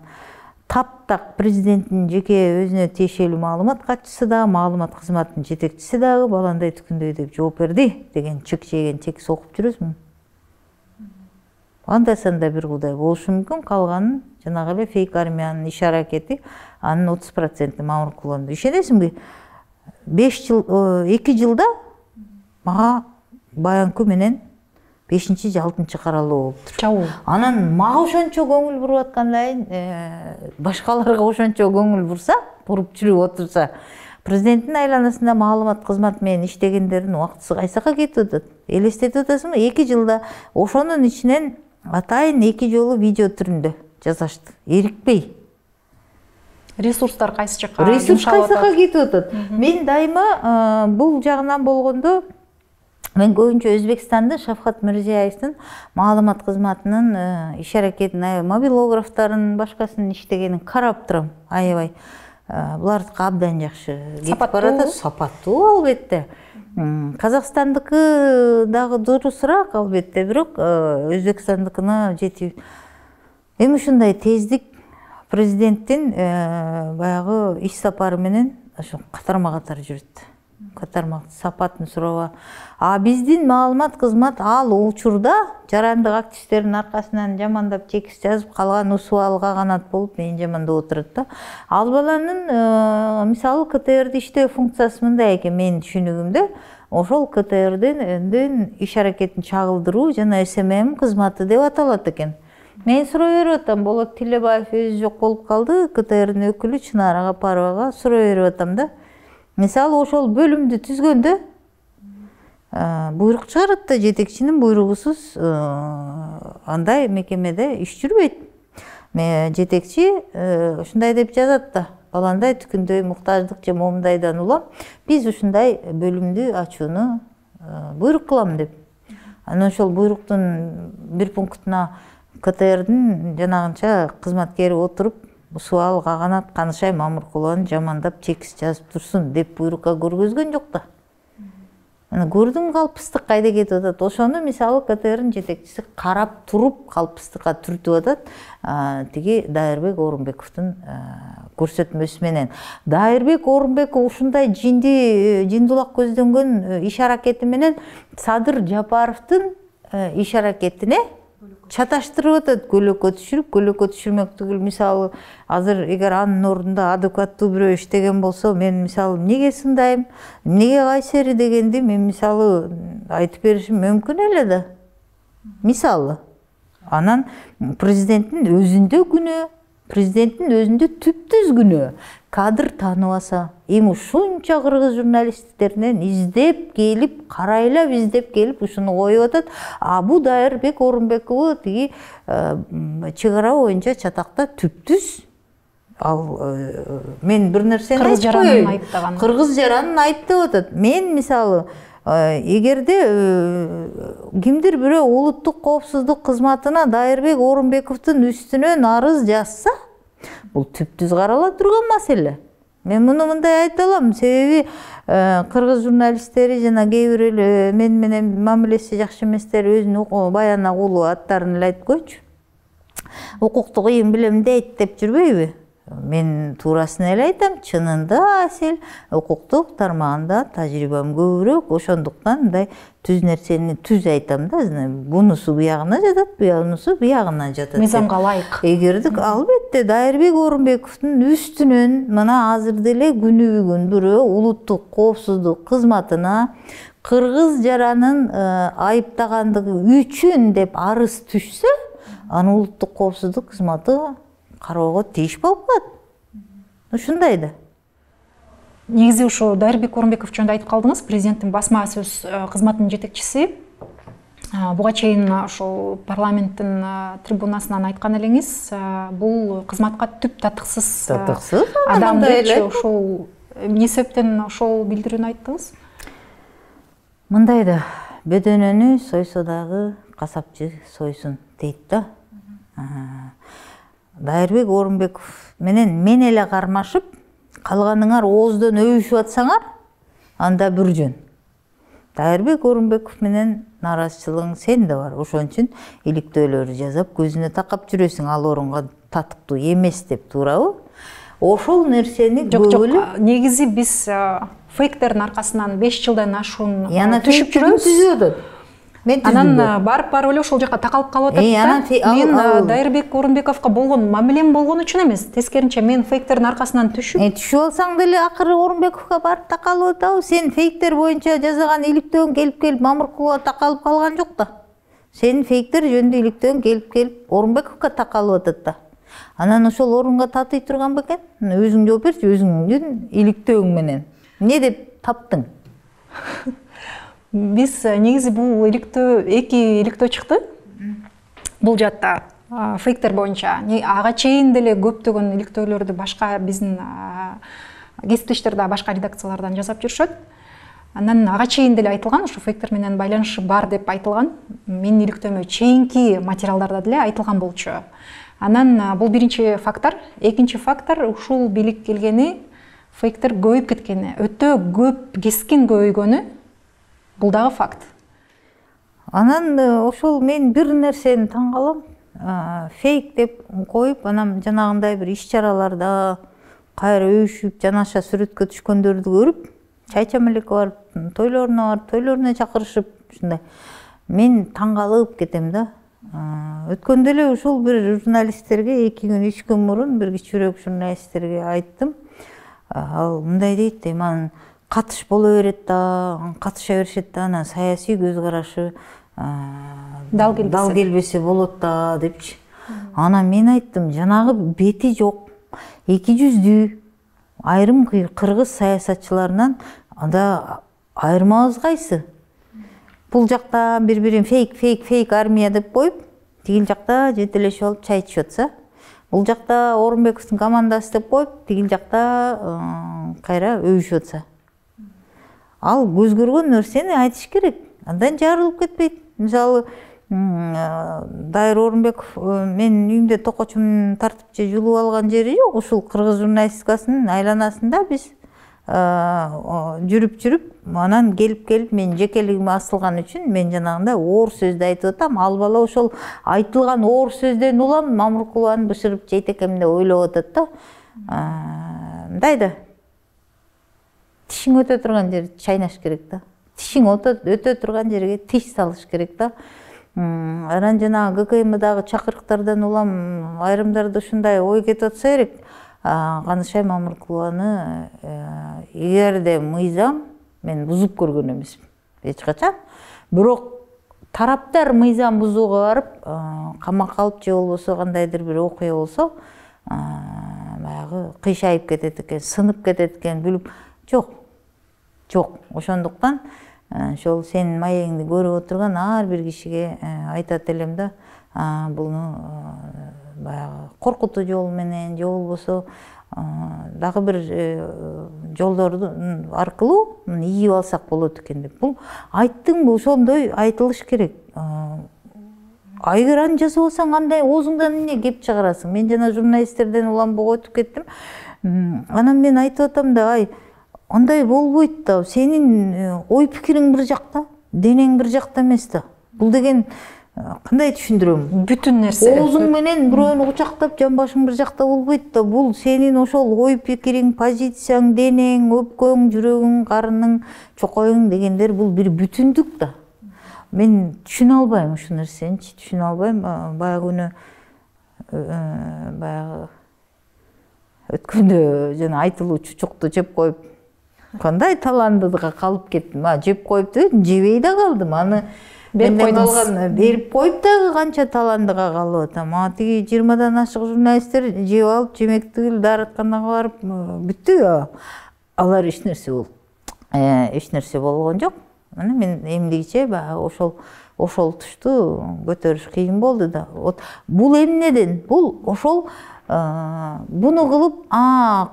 таптак президенттин жеке өзүнө тиешелүү маалымат катчысы да, маалымат кызматынын жетекчиси дагы баландай түкүндөй деп жооп берди деген чекчейген текст окуп жүрөсүңбү? Анда-санда бир кудай болушу мүмкүн, калганын жанагы эле фейк армиянын иш аракети анын 30% мамыркуланды. Ишенесиңби? 2 жылда мага баянкы менен 5-чи же 6-чы каралуу болуптур. Чабуу. Анан мага ошончо көңүл буруп аткандан башкаларга ошончо көңүл буруп жүрүп отурса, президенттин айланасында маалымат кызматы менен иштегендердин убактысы кайсакка кетип атат? Элестетип атасыңбы? 2 жылда ошонун ичинен атайын 2 жолу видео түрүндө жасашты. Эрикпей. Ресурстар кайсы жакка? Ресурс кайсакка кетип атат? Мен дайыма бул жагынан болгондо мен көбүнчө Өзбекстандын Шавкат Мирзиёевдин маалымат кызматынын иш аракетин, мобилографтарын, башкасын иштегенин карап турам, аябай. Булардыкы абдан жакшы кетип барат, сапаттуу албетте. Казакстандыкы дагы дурусураак албетте, бирок Өзбекстандыкына жетип. Эми ушундай тездик президенттин баягы иш сапары менен ошо катарма-катар жүрөт. Катарма сапатын сураба. Биздин маалымат кызмат ал учурда жарандык активисттердин аркасынан жамандап текст жазып калган усуалга канат болуп мени жамандап отурат да. Ал баланын мисалы КТРди иштөө функциясы мындай экен менин түшүнүгүмдө. Ошол КТРдин иш аракетин чагылдыруу жана СММ кызматы деп аталат экен. Мен суроо берип атам, Болот Тилебаев өзү жок болуп калды, КТРдин өкүлү Чынара Гапаровага суроо берип атам да. Мисалы ошол бөлүмдү түзгөндө буйрук чыгарат да, жетекчинин буйругусуз андай мекемеде иш жүрбөйт. Жетекчи ушундай деп жазат да, баландай түкүндөй муктаждык же момундайдан улам биз ушундай бөлүмдү ачууну буйрук кылам деп. Анан ошол буйруктун бир пунктуна КТРдин жанагынча кызматкери отуруп суалга канат Канышай Мамыркулованы жамандап текст жазып турсун деп буйрукка көргөзгөн жок да. Аны көрдүң калпыстык кайда кетип атат? Ошону мисалы КТРдин жетекчиси карап туруп калпыстыкка түртүп атат. Тиги Дайырбек Орунбековдун көрсөтмөсү менен. Дайырбек Орунбеков ушундай жиндулак көздөнгөн иш аракети менен Садыр Жапаровдун иш аракетине чаташтырып атат, көлөкө түшүрмөк түгүл. Мисалы азыр эгер анын ордунда адекваттуу бирөө иштеген болсо, мен мисалы эмнеге сындайм, эмнеге кайсери дегенди мен мисалы айтып беришим мүмкүн эле да. Мисалы анан президенттин өзүндө күнөө, президенттин өзүндө түптүз күнөө кадр тааныбаса, эми ушунча кыргыз журналисттеринен издеп келип, карайлап издеп келип ушуну коюп атат. А бу Дайырбек Орунбеков тиги чыгара боюнча чатакта түптүз. Ал мен бир нерсени кыргыз жаранын айыптаган. Кыргыз жаранын айыптап атат. Мен мисалы эгерде кимдир бирөө улуттук коопсуздук кызматына Дайырбек Орунбековдун үстүнөн арыз жазса, бул түптүз карала турган маселе. Мен муну мындай айта алам, себеби кыргыз журналисттери жана кээ бир эле мен менен мамилеси жакшы эместер өзүнүн Баян Агулова аттарын эле айтып койчу. Укуктук ыйым билем дейт деп жүрбөйбү? Мен турасын эле айтам, чынында Асел укуктук тармагында тажрыйбам көбүрөөк, ошондуктан мындай түз нерсени түз айтам да. Бунусу буягына жатат, бунусу буягына жатат. Мыйзамга ылайык. Эгерде албетте Дайырбек Орунбековдун үстүнөн мына азыр деле күнү бүгүн бирөө улуттук коопсуздук кызматына кыргыз жаранын айыптагандыгы үчүн деп арыз түшсө, аны улуттук коопсуздук кызматы кароого тийиш болуп калат. Ушундай да. Негизи ушу Дайырбек Орунбеков жөнүндө айтып калдыңыз, президенттин басма сөз кызматынын жетекчиси. Буга чейин ошол парламенттин трибунасынан айткан элеңиз, бул кызматка түп татыксыз адам депчи, ошол эмне себептен ошол билдирүүнү айттыңыз? Мындай да, бөдөнөнү сойсо дагы касапчы сойсун дейт да. Дайырбек Орунбеков менен мен эле кармашып, калганыңар ооздон өбүшүп атсаңар, анда бир жөн. Дайырбек Орунбеков менен наразычылыгың сен да бар. Ошон үчүн иликтөөлөрдү жазап, көзүнө такап жүрөсүң, ал орунга татыктуу эмес деп, туурабы? Ошол нерсени жок, негизи биз фейктердин аркасынан 5 жылдан ашуун түшүп жүрөбүз. Анан барып эле ошол жака такалып калып атат да. Мен Дайырбек Орунбековго болгон мамилем болгон үчүн эмес, тескеринче мен фейктердин аркасынан түшүп алсаң деле акыры Орунбековго барып такалып атабы? Сен фейктер боюнча жазган иликтөөң келип Мамыркулова такалып калган жок да. Сен фейктер жөнүндө иликтөөң келип Орунбековго такалып атат да. Анан ошол орунга татый турган бекен? Өзүң жооп берчи, өзүңдүн иликтөөң менен. Эмне деп таптың? Биз негизи бул иликтөө, эки иликтөө чыкты. Бул жатта фейктер боюнча. Ага чейин деле көптөгөн иликтөөлөрдү башка биздин кесиптештерде башка редакциялардан жасап жүрүшөт. Анан ага чейин деле айтылган, ушу фейктер менен байланышы бар деп айтылган. Менин иликтөөмө чейинки материалдарда деле айтылган болчу. Анан бул биринчи фактор. Экинчи фактор, ушул бийлик келгени фейктер көбөйүп кеткени, өтө көп кескин көбөйгөнү. Бул дагы факт. Анан ошол мен бир нерсени таң калам. Фейк деп коюп, анан жанагындай бир иш-чараларда кайра өбүшүп, жанаша сүрөткө түшкөндөрдү көрүп, чай чамелекке барып, тойлоруна чакырышып, ушундай. Мен таң калып кетем да. Өткөндө эле ушул бир журналисттерге 2 күн 3 күн мурун бир кичүүрөөк журналисттерге айттым. Ал мындай дейт, анан катыш боло берет да, катыша беришет да, анан саясий көз карашы дал келбесе болот да депчи. Анан мен айттым, жанагы бети жок, 200 айрым кыргыз саясатчыларынан анда айырмабыз кайсы? Бул жакта бири-бирин фейк армия деп коюп, тигил жакта жетелешип алып чай ичип атса, бул жакта Орунбековдун командасы деп коюп, тигил жакта кайра өбүшүп атса. Ал көз көргөн нерсени айтыш керек. Андан жарылып кетпейт. Мисалы, Дайыр Орунбеков мен үйүмдө токочумун тартып же жулуп алган жери жок. Ушул кыргыз журналистикасынын айланасында биз жүрүп, анан келип мен жекелигиме асылган үчүн мен жанагында оор сөздү айтып атам. Ал бала ошол айтылган оор сөздөн улам Мамыркулованы бышырып жейт экенмин деп ойлоп атат да. Мындай да. Тишиң өтө турган жерди чайнаш керек да. Тишиң өтө турган жерге тиш салыш керек да. Анан жанагы ГКМдагы чакырыктардан улам айрымдарда ушундай ой кетип атса керек. Канышай Мамыркулованы эгерде мыйзам мен бузуп көргөн эмесмин эч качан. Бирок тараптар мыйзам бузууга барып, камакка алып же болбосо кандайдыр бир окуя болсо, баягы кыйшайып кетет экен, сынып кетет экен билип жок. Ошондуктан ошол сенин маегиңди көрүп отурган ар бир кишиге айтат элем да, буну баягы коркутуу жол менен же болбосо дагы бир жолдордун аркылуу ийип алсак болот экен деп. Бул айттыңбы ошондой айтылыш керек. Айгер аны жасап алсаң кандай оозуңдан эмне кеп чыгарасың? Мен жана журналисттерден уланбого өтүп кеттим. Анан мен айтып атам да, андай болбойт да, сенин ой пикириң бир жакта, денең бир жакта эмес да. Бул деген кандай түшүндүрөм? Бүтүн нерсе. Оозуң менен бирөөнү кучактап жан башың бир жакта болбойт да. Бул сенин ошол ой пикириң, позицияң, денең, өпкөң, жүрөгүң, карының, чокоюң дегендер бул бир бүтүндүк да. Мен түшүнө албайм ушул нерсени, түшүнө албайм. Баягы күнү баягы өткөндө жана айтылуу чучукту жеп коюп кандай таландыга калып кеттим. Жеп коюп дебедим, жебей да калдым. Аны берип коюп дагы канча таландыга калып атам. Тиги 20дан ашык журналисттер жеп алып, жемектигил дааратканага барып бүттү. Алар эч нерсе болгон жок. Мына мен эмдигиче ошол тушту көтөрүш кыйын болду да. Бул эмнеден? Бул ошол буну кылып,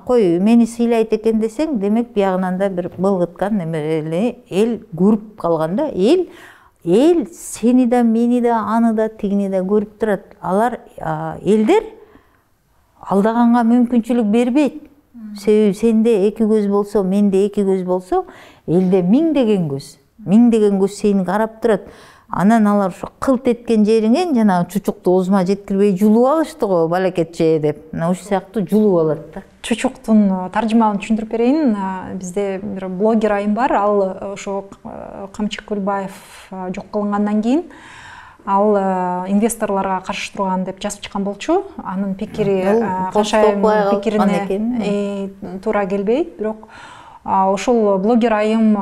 кой мени сыйлайт экен десең, демек биягынан да бир былгыткан неме эл көрүп калган да. Эл сени да, мени да, аны да, тигини да көрүп турат. Алар элдер алдаганга мүмкүнчүлүк бербейт. Себеби сенде эки көз болсо, менде эки көз болсо, элде миңдеген көз сени карап турат. Анан алар ошо кылт эткен жериңен жана чучукту оозума жеткирбей жулуп алышты го, балакетче деп. Ошол сыяктуу жулуп алат да. Чучуктун таржымалын түшүндүрүп берейин. Бизде бир блогер айым бар. Ал ошо Камчык Көлбаев жок кылынгандан кийин ал инвесторлорго каршы турган деп жазып чыккан болчу. Анын пикири Каншайым пикирине туура келбейт, бирок ошол блогер айым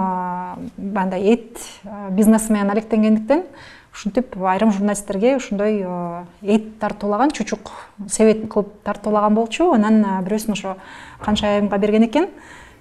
бандай эт бизнеси менен алектенгендиктен ушинтип айрым журналисттерге ошондой эт тартуулаган, чучук себет кылып тартуулаган болчу. Анан бирөөсүн ошо Каншайымга берген экен.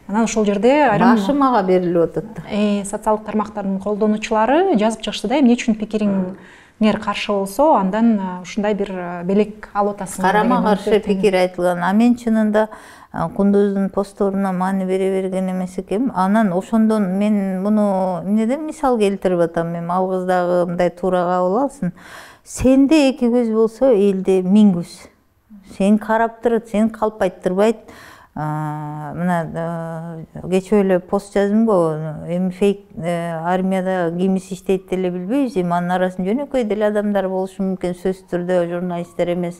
Анан ошол жерде айрым башы мага берилип атат да. Социалдык тармактардын колдонуучулары жазып чыгышты да, эмне үчүн пикириңер каршы болсо, андан ушундай бир белек алып атасың. Карама каршы пикир айтылган. Мен чынында Кундуздун постторуна маани бере берген эмес экенмин. Анан ошондон мен муну эмнеден мисал келтирип атам. Мен ал кыз дагы мындай туура кабыл алсын. Сенде эки көз болсо, элде миң көз. Сени карап турат, сени калпайттырбайт. Мына кечээ эле пост жаздым го, эми фейк армияда кимиси иштейт деле билбейбиз. Эми анын арасында жөнөкөй деле адамдар болушу мүмкүн, сөзсүз түрдө журналисттер эмес.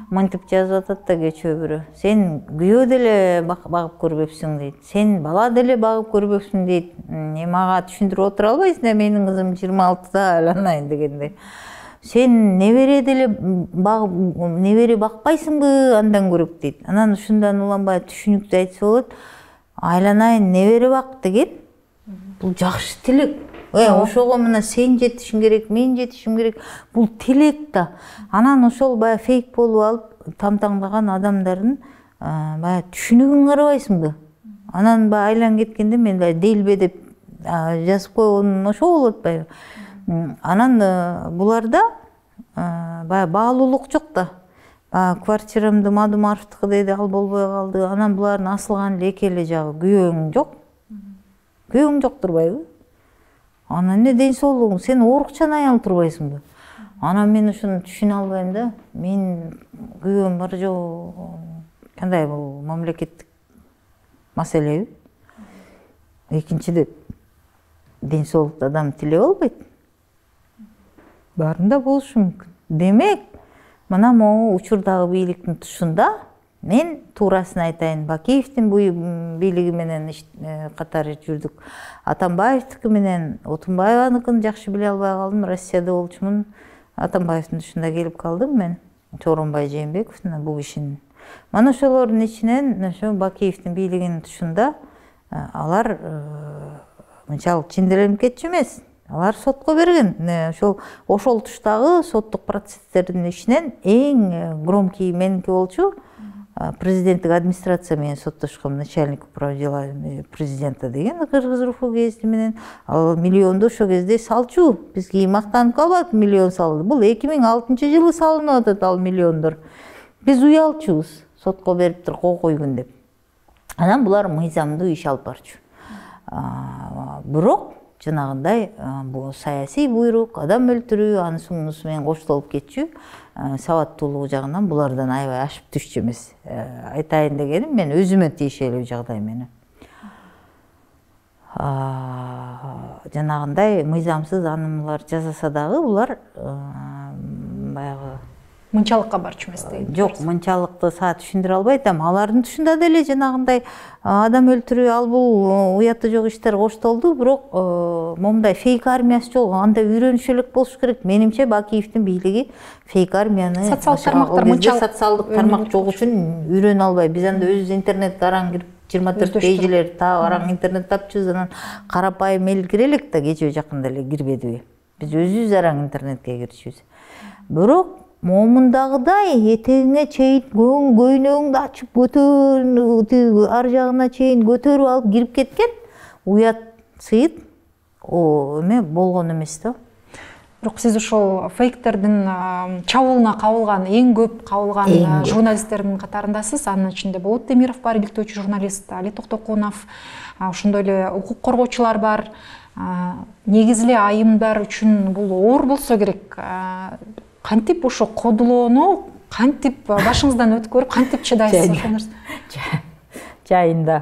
Мынтип жазып атат да кечөө бирөө. Сен күйөө деле багып көрбөпсүң дейт. Сен бала деле багып көрбөпсүң дейт. Мага түшүндүрүп отура албайсың да, менин кызым 26-да айланайын дегенде. Сен небере деле небере бакпайсыңбы андан көрөк дейт. Анан ушундан уланбай түшүнүктүү айтса болот. Айланайын небере бак деген бул жакшы тилек. Ошого мына сен жетишиң керек, мен жетишим керек. Бул тилек да. Анан ошол бая фейк болуп алып тамтаңдаган адамдардын бая түшүнүгүн карабайсыңбы? Анан бая айланып кеткенде мен делбе деп жазып койгонум ошо болот атпайбы? Анан буларда бая баалуулук жок да. Квартирамды Мадумаровдуку деди, ал болбой калды. Анан булардын асылган эки эле жагы күйөөң жок. Күйөөң жок турбайбы? Анан эмне ден соолугуң, сен оорукчан аял турбайсыңбы? Анан мен ушуну түшүнө албайм да. Мен күйөөм бар жок. Кандай бул мамлекеттик маселеби? Экинчиден ден соолукту адам тилеп албайт. Барында болушу мүмкүн. Демек, мына могу учурдагы бийликтин тушунда мен туурасын айтайын. Бакиевдин бийлиги менен катары жүрдүк. Атамбаевдики менен Отунбаеваныкын жакшы биле албай калдым. Россияда болчумун. Атамбаевдин тушунда келип калдым мен. Чоронбай Жээнбековдун бул кишинин. Мана ошолордун ичинен ошо Бакиевдин бийлигинин тушунда алар мынчалык ченделенип кетчү эмес. Алар сотко берген. Ошол туштагы соттук процесстердин ичинен эң громкий меники болчу. президенттик администрация менен соттошком, начальник управ делами президента деген кыргыз руху гезити менен. Ал миллионду ошо кезде салчу. Биз кийин мактанып калбадык, миллион салды. Бул 2006-жылы салынып атат ал миллиондор. Биз уялчубуз, сотко бериптир кол койгун деп. Анан булар мыйзамдуу иш алып барчу. Бирок жанагындай бул саясий буйрук, адам өлтүрүү, анысы мунусу менен коштолуп кетчү. Сабаттуулугу жагынан булардан аябай ашып түшчү эмес. Айтайын дегеним, мен өзүмө тиешелүү жагдай менен. Жанагындай мыйзамсыз анымлар жасаса дагы булар баягы мынчалыкка барчу эмес деген. Жок, мынчалыкты саат түшүндүрө албай атам. Алардын түшүндө деле жанагындай адам өлтүрүү, ал бул уятты жок иштер коштолду, бирок момундай фейк армиясы жок. Анда үйрөнүшүлүк болуш керек. Менимче Бакиевдин бийлиги фейк армияны социалдык тармактар мынчалык социалдык тармак жок үчүн үйрөнө албай. Биз анда өзүбүз интернетке араң кирип 24 пейджилер таап араң интернет тапчубуз, анан карапайым эл кире элек да, кечээ жакында эле кирбедиби. Биз өзүбүз араң интернетке кирчүбүз. Бирок момундагыдай этегиңе чейин көйнөгүңдү ачып көтөрүп, ар жагына чейин көтөрүп алып кирип кеткен уят сыйыт эме болгон эмес да. Бирок сиз ошол фейктердин чабуулуна кабылган, эң көп кабылган журналисттердин катарындасыз. Анын ичинде Болот Темиров бар, иликтөөчү журналист, Али Токтокунов, ошондой эле укук коргоочулар бар. Негизи эле айымдар үчүн бул оор болсо керек. Кантип ошо кодулоону кантип башыңыздан өткөрүп, кантип чыдайсыз? Жайында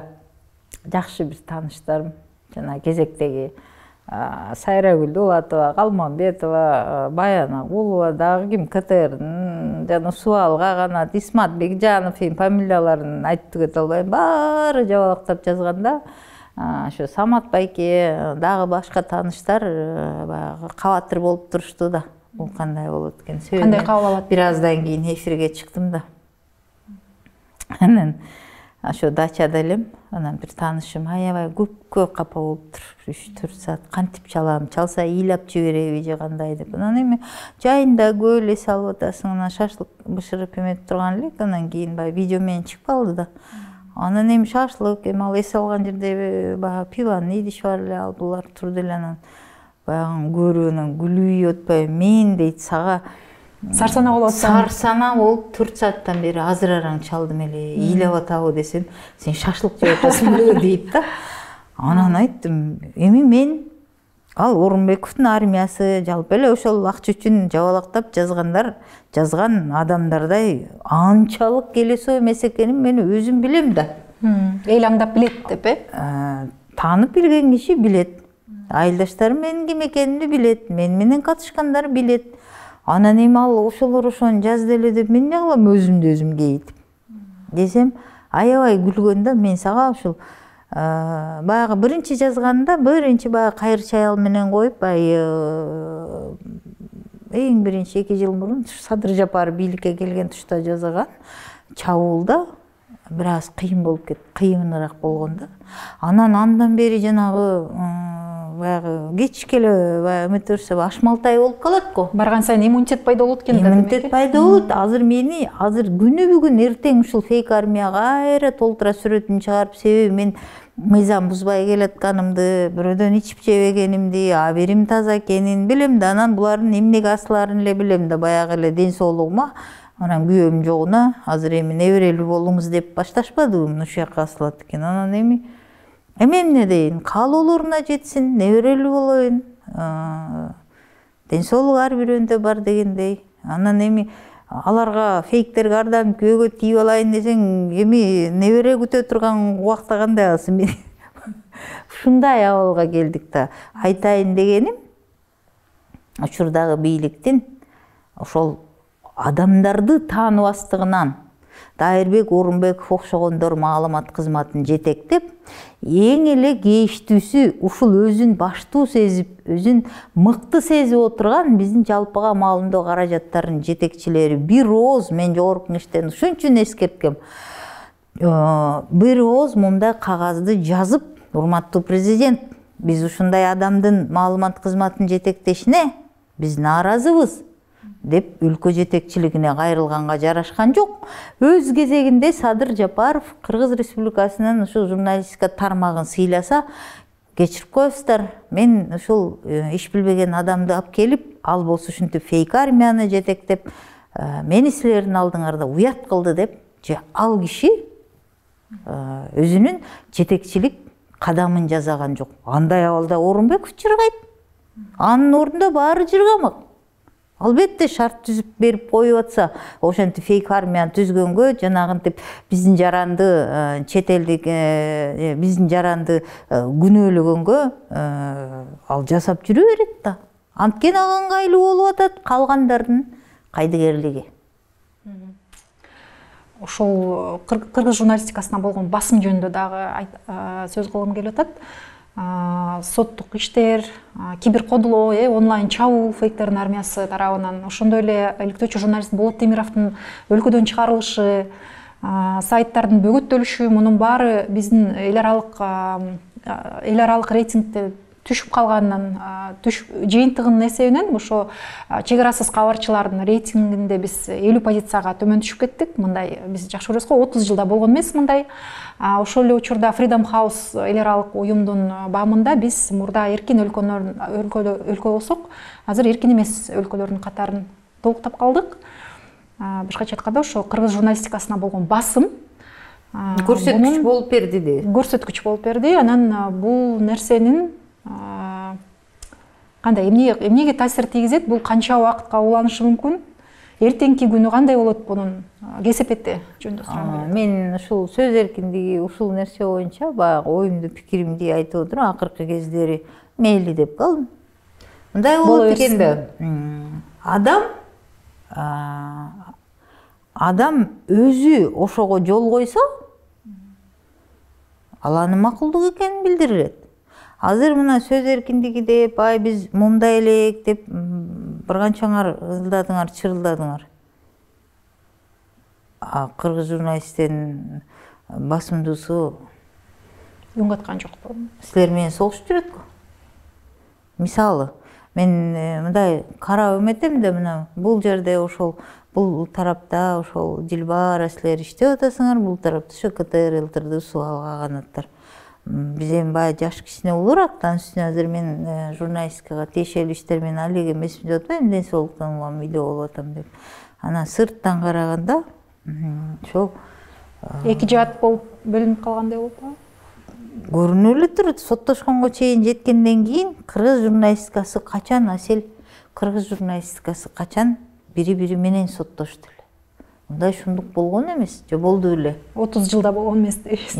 жакшы бир тааныштарым, жана кезектеги Сайрагүл Дулатова, Калманбетова, Баян Агулова, дагы ким КТРдин, жана Суал Каганат, Исмат Бекжанов фамилияларын айтып түгөтө албайм. Баары жабалактап жазганда, ошо Самат Байке, дагы башка тааныштар баягы кабатыр болуп турушту да. Бул кандай болот экен? Кандай кабыл алат? Бир аздан кийин эфирге чыктым да. Анан ошо дачада элем, анан бир таанышым аябай көпкө капа болуптур. 3-4 саат кантип чалам, чалса ыйлап жибереби же кандай деп. Анан эми жайында көп эс алып атасың, анан шашлык бышырып эметип турган элек, анан кийин баягы видео менен чыгып калды да. Анан эми шашлык, эми ал эс алган жерде баягы пиванын идиши бар эле, ал булар турду эле, анан баягы көрүп анан күлүү өтпөй, мен дейт сага сарсана болуп атсам. Сарсана болуп 4 сааттан бери азыр араң чалдым эле, ыйлап атабы десем, сен шашлык жеп атасың дейт да. Анан айттым, эми мен ал Орунбековдун армиясы, жалпы эле ошол акча үчүн жабалактап жазган адамдардай анчалык келесоо эмес экенин мен өзүм билем да. Эл аңдап билет деп, Таанып билген киши билет. Айылдаштарым менин ким экенимди билет, мен менен катышкандар билет. Анан эми ал ошолор ошону жазды эле деп мен эмне кылам өзүмдү өзүм кейитип. Десем, аябай күлгөн да. Мен сага ушул баягы биринчи жазганда, баягы кайыр чаял менен коюп, эң биринчи 2 жыл мурун Садыр Жапар бийликке келген тушта жазган чабуулда бир аз кыйын болуп кетти, кыйыныраак болгон да. Андан бери жанагы баягы кечке эле баягы эметип берсе ашмалтай болуп калат го. Барган сайын иммунитет пайда болот экен да. Иммунитет пайда болот. Азыр күнү бүгүн эртең ушул фейк армияга кайра толтура сүрөтүн чыгарып, себеби мен мыйзам бузбай келатканымды, бирөөдөн ичип жебегенимди, аберим таза экенин билем да. Анан булардын эмнеге асыларын эле билем да. Баягы эле ден соолугума, анан күйөөм жогуна азыр эми неберелүү болуңуз деп башташпадыбы, ушул жака асылат экен. Анан эми эмне дейин, каалоолоруна жетсин, неберелүү болоюн, ден соолук ар бирөөндө бар дегендей. Анан эми аларга фейктерге ардам күйөөгө тийип алайын десең, эми небере күтө турган убакта кандай аласың? Мен ушундай абалга келдик да. Айтайын дегеним, учурдагы бийликтин ошол адамдарды тааныбастыгынан Дайырбек Орунбеков окшогондор маалымат кызматын жетектеп, эң эле кейиштүүсү ушул өзүн баштуу сезип, өзүн мыкты сезип отурган биздин жалпыга маалымдоо каражаттарынын жетекчилери бир ооз, мен жогорку кеңештен ушун үчүн эскерткем, бир ооз мындай кагазды жазып, урматтуу президент, биз ушундай адамдын маалымат кызматын жетектешине биз нааразыбыз. деп өлкө жетекчилигине кайрылганга жарашкан жок. Өз кезегинде Садыр Жапаров Кыргыз Республикасынын ушул журналистика тармагын сыйласа, кечирип коесуздар, мен ушул иш билбеген адамды алып келип, ал болсо ушинтип фейк армияны жетектеп, мени силердин алдыңарда уят кылды деп, же ал киши өзүнүн жетекчилик кадамын жасаган жок. Андай абалда Орунбеков чыргайт. Анын ордунда баары жыргамак. Албетте шарт түзүп берип коюп атса, ошентип фейк армияны түзгөнгө, жанагынтип биздин жаранды чет элдик биздин жаранды күнөөлөгөнгө ал жасап жүрө берет да. Анткени ага ыңгайлуу болуп атат калгандардын кайдыгерлиги. Ошол кыргыз журналистикасына болгон басым жөнүндө дагы сөз кылгым келип атат. Соттук иштер, киберкодулоо, онлайн чабуул фейктердин армиясы тарабынан, ошондой эле иликтөөчү журналист Болот Темировдун өлкөдөн чыгарылышы, сайттардын бөгөттөлүшү, мунун баары биздин эл аралык рейтингде түшүп калганынан, жыйынтыгынын эсебинен ошо чек арасыз кабарчылардын рейтингинде биз 50 позицияга төмөн түшүп кеттик. Мындай биз жакшы көрөбүз го, 30 жылда болгон эмес мындай. Ошол эле учурда Freedom House эл аралык уюмдун баамында биз мурда эркин өлкө болсок, азыр эркин эмес өлкөлөрдүн катарын толуктап калдык. Башкача айтканда, ошо кыргыз журналистикасына болгон басым көрсөткүч болуп берди дейт. Көрсөткүч болуп берди. Анан бул нерсенин кандай эмнеге таасир тийгизет, бул канча убакытка уланышы мүмкүн, эртеңки күнү кандай болот, бунун кесепети жөнүндө сураган. Мен ушул сөз эркиндиги ушул нерсе боюнча баягы оюмду, пикиримди айтып отурам, акыркы кездери мейли деп калдым. Мындай болот экен да. Адам өзү ошого жол койсо, ал анын макулдук экенин билдирет. Азыр мына сөз эркиндиги деп, биз мындай элек деп бир канчаңар ылдадыңар, чырылдадыңар. Кыргыз журналисттердин басымдуусу үн каткан жокпу? Силер менен согушуп жүрөткү? Мисалы, мен мындай карап эметем да, мына бул жерде ошол бул тарапта ошол Дилбара силер иштеп атасыңар, бул тарапта ошо КТР ылтырды суалга канаттар. Биз эми баягы жаш кичине улураак, анын үстүнө азыр мен журналистикага тиешелүү иштермен менен алек эмесмин деп атпайм, ден соолуктан улам үйдө болуп атам деп. Анан сырттан караганда ошол эки жаат болуп бөлүнүп калгандай болуп көрүнүп эле турат. Соттошконго чейин жеткенден кийин кыргыз журналистикасы качан, Асел, кыргыз журналистикасы качан бири-бири менен соттошту эле? Мындай шундук болгон эмес, же болду эле? 30 жылда болгон эмес дейбиз.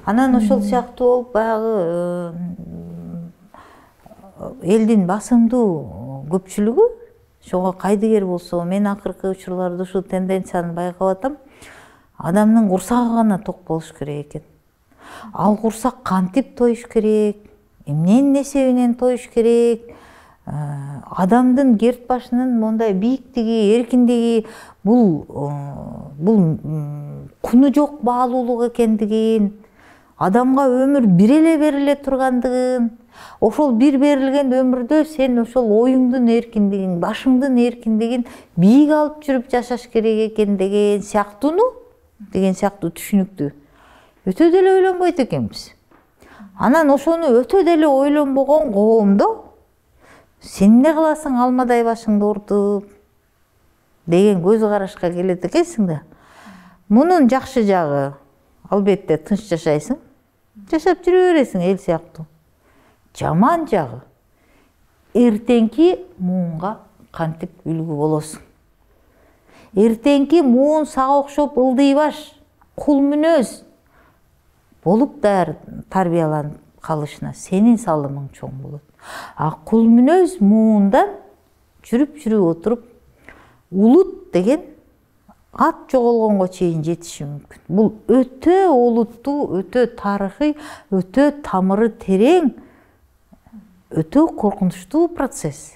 Анан ошол сыяктуу болуп баягы элдин басымдуу көпчүлүгү ошого кайдыгер болсо, мен акыркы учурларда ушул тенденцияны байкап атам. Адамдын курсагы гана ток болуш керек экен. Ал курсак кантип тоюш керек, эмненин эсебинен тоюш керек, адамдын керт башынын мондай бийиктиги, эркиндиги, бул куну жок баалуулук экендигин, адамга өмүр бир эле бериле тургандыгын, ошол бир берилген өмүрдө сен ошол оюңдун эркиндигин, башыңдын эркиндигин бийик алып жүрүп жашаш керек экен деген сыяктуу түшүнүктү өтө деле ойлонбойт экенбиз. Анан ошону өтө деле ойлонбогон коомдо сен эмне кыласың, алмадай башыңды ортуп деген көз карашка келет экенсиң да. Мунун жакшы жагы, албетте тынч жашайсың, жашап жүрө бересиң эл сыяктуу. Жаман жагы, эртеңки муунга кантип үлгү болосуң. Эртеңки муун сага окшоп ылдый баш, кул мүнөз болуп тарбияланып калышына сенин салымың чоң болот. Кул мүнөз муундан жүрүп отуруп улут деген ат жоголгонго чейин жетиши мүмкүн. Бул өтө олуттуу, өтө тарыхый, өтө тамыры терең, өтө коркунучтуу процесс.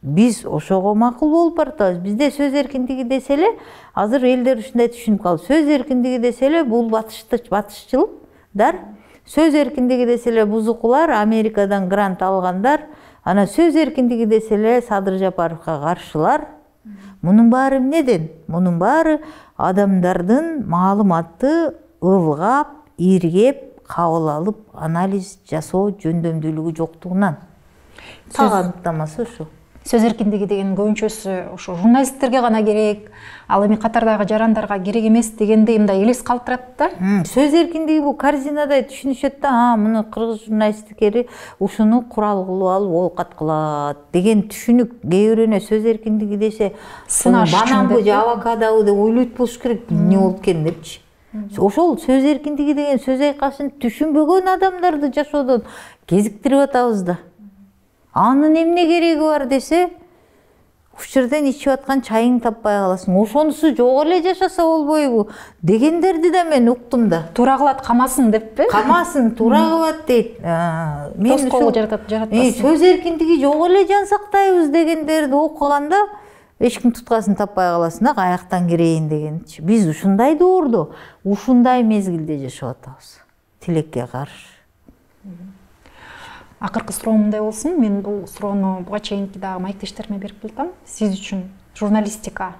Биз ошого макул болуп баратабыз. Бизде сөз эркиндиги десе эле, азыр элдер ушундай түшүнүп калды. Сөз эркиндиги десе эле бул батышчылдар, сөз эркиндиги десе эле бузукулар, Америкадан грант алгандар, анан сөз эркиндиги десе эле Садыр Жапаровго каршылар Мунун баары эмнеден? Мунун баары адамдардын маалыматты ылгап, иргеп, кабыл алып, анализ жасоо жөндөмдүүлүгү жоктугунан. Так аныктамасы ушу. Сөз эркиндиги деген көбүнчөсү ошо журналисттерге гана керек, ал эми катардагы жарандарга керек эмес дегенде мындай элес калтырат да. Сөз эркиндиги бул корзинадай түшүнүшөт да, муну кыргыз журналисттикери ушуну курал кылып алып оокат кылат деген түшүнүк кээ бирөөнө сөз эркиндиги десе, бананбы же авокадобу деп ойлойт болуш керек, эмне болуп экен депчи. Ошол сөз эркиндиги деген сөз айкашын түшүнбөгөн адамдарды жашоодон кезиктирип атабыз да. Анын эмне кереги бар десе, ушул жерден ичип аткан чайыңды таппай каласың. Ошонусу жок эле жашаса болбойбу дегендерди да мен уктум да. Туура кылат, камасын деппи? Камасын, туура кылат дейт. Мен ушул жаратпасын. Сөз эркиндиги жок эле жан сактайбыз дегендерди окуганда эч ким туткасын таппай каласың да, каяктан кирейин дегенчи. Биз ушундай доордо, ушундай мезгилде жашап атабыз. Тилекке каршы. Акыркы суроо мындай болсун, мен бул суроону буга чейинки дагы маектештериме берип келдим. Сиз үчүн журналистика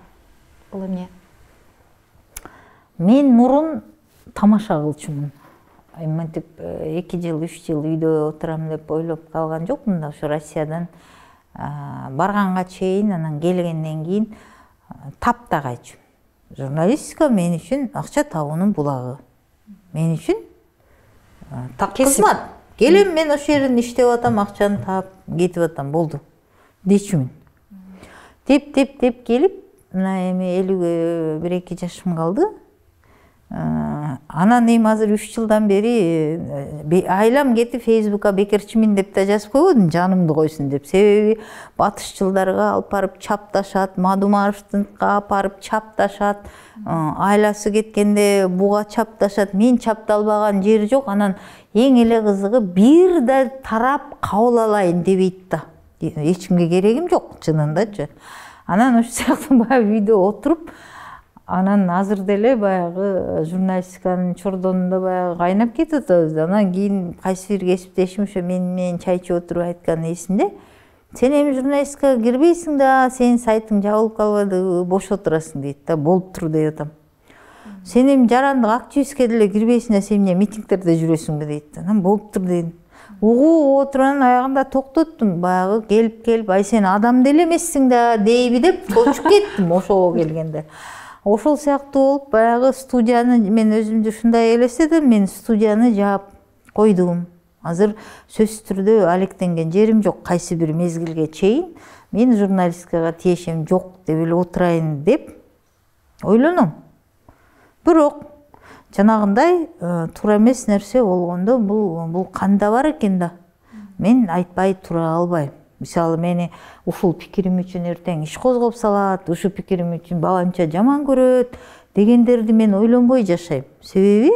бул эмне? Мен мурун тамаша кылчумун. Мынтип 2 жыл, 3 жыл үйдө отурам деп ойлоп калган жокмун да, ошо Россиядан барганга чейин, анан келгенден кийин таптагайчы. Журналистика мен үчүн акча табуунун булагы. Мен үчүн кызмат. Келем мен ошол жерден иштеп атам, акчаны таап кетип атам, болду. Дечүмүн. Деп келип, мына эми 51-2 жашым калды. Анан эми азыр 3 жылдан бери айлам кетип Фейсбукка бекерчимин деп да жазып койбодум, жанымды койсун деп. Себеби батышчылдарга алып барып чапташат, Мадумаровдунка алып барып чапташат, айласы кеткенде буга чапташат. Мен чапталбаган жери жок. Анан эң эле кызыгы бир да тарап кабыл алайын дебейт да. Эч кимге керегим жок, чынындачы. Анан ошол сыяктуу баягы үйдө отуруп, анан азыр деле баягы журналистиканын чордонунда баягы кайнап кетип атабыз. Анан кийин кайсы бир кесиптешим ошо менен чай ичип отуруп айткан эсимде. Сен эми журналистикага кирбейсиң да, сенин сайтың жабылып калбады, бош отурасың дейт да. Болуп тур деп атам. Сен эми жарандык активистке деле кирбейсиң да, сен эмне митингдерде жүрөсүңбү дейт. Анан болуп тур дедим. Угуу отуранын аягында токтоттум. Баягы келип, ай сен адам деле эмессиң да дейби деп чочуп кеттим ошого келгенде. Ошол сыяктуу болуп, баягы студияны мен өзүмдү ушундай элестетем, мен студияны жаап койдум. Азыр сөзсүз түрдө алектенген жерим жок. Кайсы бир мезгилге чейин мен журналистикага тиешем жок деп эле отурайын деп ойлоном. Бирок жанагындай туура эмес нерсе болгондо бул канда бар экен да. Мен айтпай тура албайм. Мисалы мени ушул пикирим үчүн эртең иш козгоп салат, ушул пикирим үчүн баланча жаман көрөт дегендерди мен ойлонбой жашайм. Себеби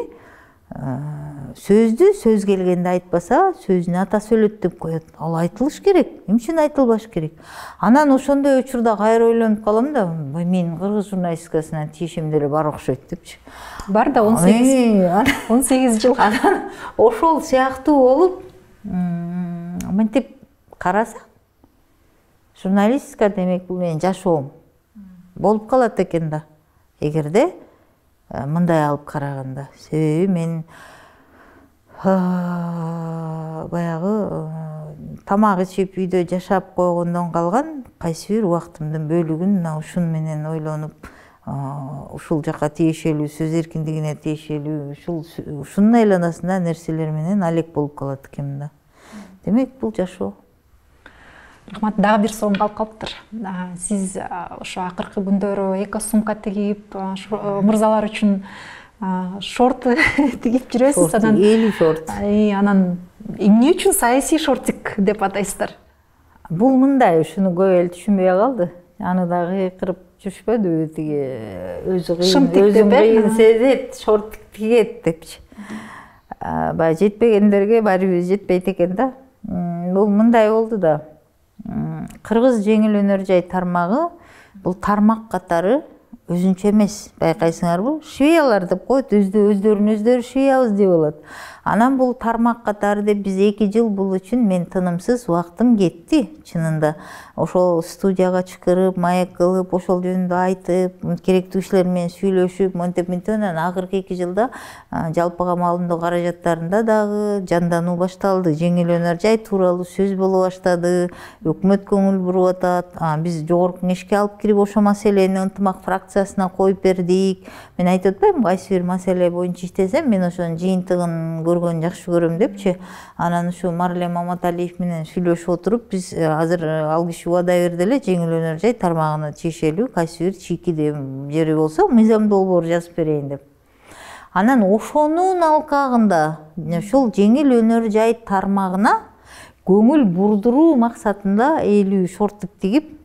сөздү сөз келгенде айтпаса, сөзүн ата сөйлөт деп коет. Ал айтылыш керек, эмне үчүн айтылбаш керек? Анан ошондой учурда кайра ойлонуп калам да, мен кыргыз журналистикасына тиешем деле бар окшойт депчи. Бар да 18 жыл. Анан ошол сыяктуу болуп, мынтип карасак, журналистика демек бул менин жашоом болуп калат экен да. Эгерде мындай алып караганда, себеби мен баягы тамак ичип үйдө жашап койгондон калган кайсы бир убактымдын бөлүгүн мына ушун менен ойлонуп, ушул жакка тиешелүү, сөз эркиндигине тиешелүү, ушунун айланасында нерселер менен алек болуп калат экенмин да. Демек бул жашоо. Рахмат, дагы бир суроом калып калыптыр. Сиз ошо акыркы күндөрү эко сумка тигип, мырзалар үчүн шорт тигип жүрөсүз. Анан эли шорт. Анан эмне үчүн саясий шортик деп атайсыздар? Бул мындай, ушуну көп эл түшүнбөй калды. Аны дагы кырып жүрүшпөдүбү, тиги өзүн кыйын сезет, шорт тигет депчи. Баягы жетпегендерге баары бир жетпейт экен да. Бул мындай болду да. Кыргыз жеңил өнөр жай тармагы бул тармак катары өзүнчө эмес, байкайсыңарбы? Швеялар деп коет, өздөрүн өздөрү швеябыз деп алат. Анан бул тармак катары деп биз 2 жыл бул үчүн мен тынымсыз убактым кетти чынында. Ошол студияга чакырып, маек кылып, ошол жөнүндө айтып, керектүү кишилер менен сүйлөшүп, монтип анан акыркы 2 жылда жалпы камалымдоо каражаттарында дагы жандануу башталды. Жеңил өнөр жай тууралуу сөз боло баштады. Өкмөт көңүл буруп атат. Биз жогорку кеңешке алып кирип ошол маселени ынтымак фракциясына коюп бердик. Мен айтып атпаймынбы, кайсы бир маселе боюнча иштесем, мен ошонун жыйынтыгын көргөнү жакшы көрөм депчи. Анан ушу Марлен Маматалиев менен сүйлөшүп отуруп, биз азыр ал киши убада берди эле, жеңил өнөр жай тармагына тиешелүү кайсы бир чийкиде жери болсо мыйзам долбоор жазып берейин деп. Анан ошонун алкагында ушул жеңил өнөр жай тармагына көңүл бурдуруу максатында 50 шорттук тигип,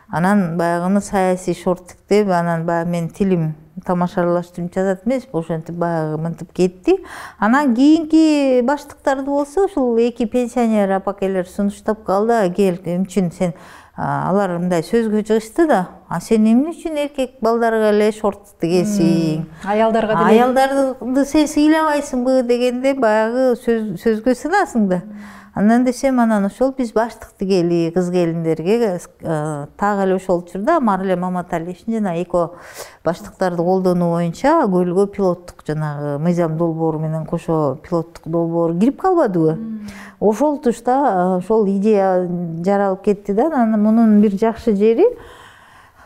анан баягыны саясий шорттук деп, анан баягы мен тилим тамашалаштырып жазат эмес, ошентип баягы мынтип кетти. Анан кийинки баштыктарды болсо ушул 2 пенсионер апакелер сунуштап калды. Кел, үчүн сен алар мындай сөзгө чыгышты да, сен эмне үчүн эркек балдарга эле шорт тигесиң? Аялдарга деле. Аялдарды сен сыйлабайсыңбы дегенде баягы сөзгө сынасың да. Анан десем, анан ошол биз баштык тигели кыз келиндерге так эле ошол учурда Марлен Маматалиевдин жана эко баштыктарды колдонуу боюнча көлгө пилоттук жанагы мыйзам долбоору менен кошо пилоттук долбоор кирип калбадыбы? Ошол тушта ошол идея жаралып кетти да. Анан мунун бир жакшы жери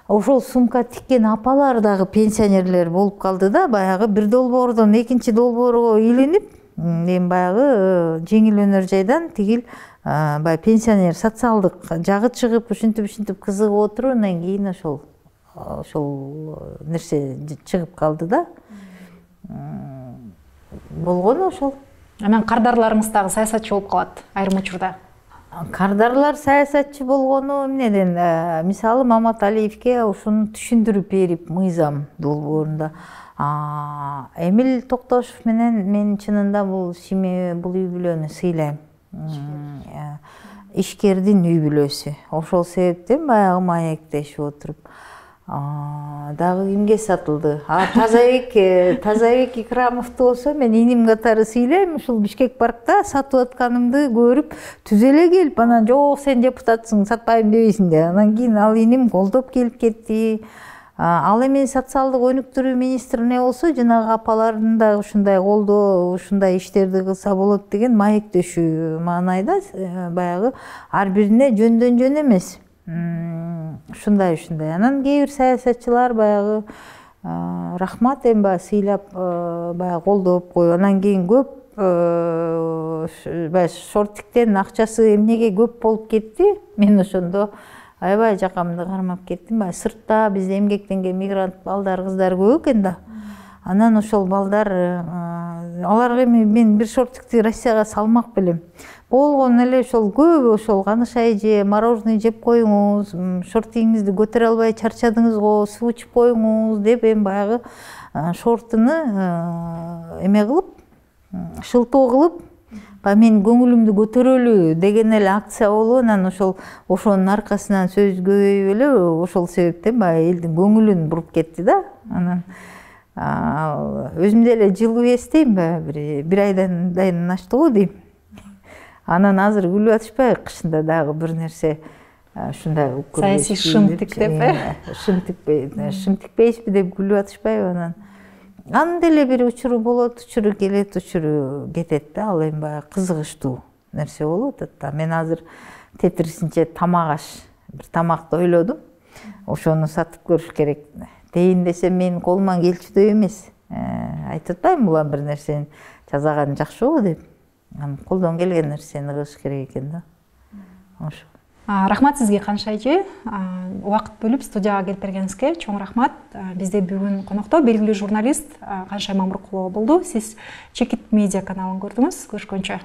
ошол сумка тиккен апалар дагы пенсионерлер болуп калды да. Баягы бир долбоордон экинчи долбоорго үйленип, мен баягы жеңил өнөр жайдан тигил баягы пенсионер социалдык жагы чыгып, ушинтип кызыгып отуруп, андан кийин ошол нерсе чыгып калды да. Болгону ошол. Анан кардарларыңыз дагы саясатчы болуп калат айрым учурда. Кардарлар саясатчы болгону эмнеден? Мисалы Маматалиевке ушуну түшүндүрүп берип мыйзам долбоорунда. Эмил Токтошев менен мен чынында бул үй бүлөнү сыйлайм. Ишкердин үй бүлөсү. Ошол себептен баягы маектешип отуруп. Дагы кимге сатылды? Тазабек Икрамовду болсо мен иним катары сыйлайм. Ушул Бишкек паркта сатып атканымды көрүп, түзеле келип, анан жок сен депутатсың, сатпайм дебейсиң де. Анан кийин ал иним колдоп келип кетти. Ал эми социалдык өнүктүрүү министрине болсо, жанагы апалардын да ушундай колдоо, ушундай иштерди кылса болот деген маектешүү маанайда баягы ар бирине жөндөн жөн эмес. Ушундай. Анан кээ бир саясатчылар баягы рахмат эми баягы сыйлап баягы колдоп коюп, анан кийин көп баягы шорттиктен акчасы эмнеге көп болуп кетти. Мен ошондо аябай жакамды кармап кеттим. Баягы сыртта бизде эмгектенген мигрант балдар, кыздар көп экен да. Анан ошол балдар аларга эми мен бир шорттикти Россияга салмак белем. Болгон эле ошол көп ошол канышай же мороженое жеп коюңуз, шортиңизди көтөрө албай чарчадыңызго, суу ичип коюңуз деп эми баягы шортуну эме кылып, шылтоо кылып, мен көңүлүмдү көтөрөлү деген эле акция болуп, анан ошонун аркасынан сөз көбөйүп эле ошол себептен баягы элдин көңүлүн буруп кетти да. Анан өзүм деле жылуу эстейм, бир айдан дайын ашты го дейм. Анан азыр күлүп атышпайбы, кышында дагы бир нерсе ушундай саясий шымтык деп, шымтикпейсизби деп күлүп атышпайбы? Анын деле бир учуру болот, учуру келет, учуру кетет да. Ал эми баягы кызыгычтуу нерсе болуп атат. Мен азыр тетирисинче тамак бир тамакты ойлодум. Ошону сатып көрүш керек дейин десем, менин колуман келчүдөй эмес. Айтып атпаймынбы, улам бир нерсени жасаган жакшы го деп. Колдон келген нерсени кылыш керек экен да. Ошо. Рахмат сизге, Каныш эже. Убакыт бөлүп студияга келип бергениңизге чоң рахмат. Бизде бүгүн конокто белгилүү журналист Канышай Мамыркулова болду. Сиз Чекит медиа каналын көрдүңүз. Көрүшкөнчө.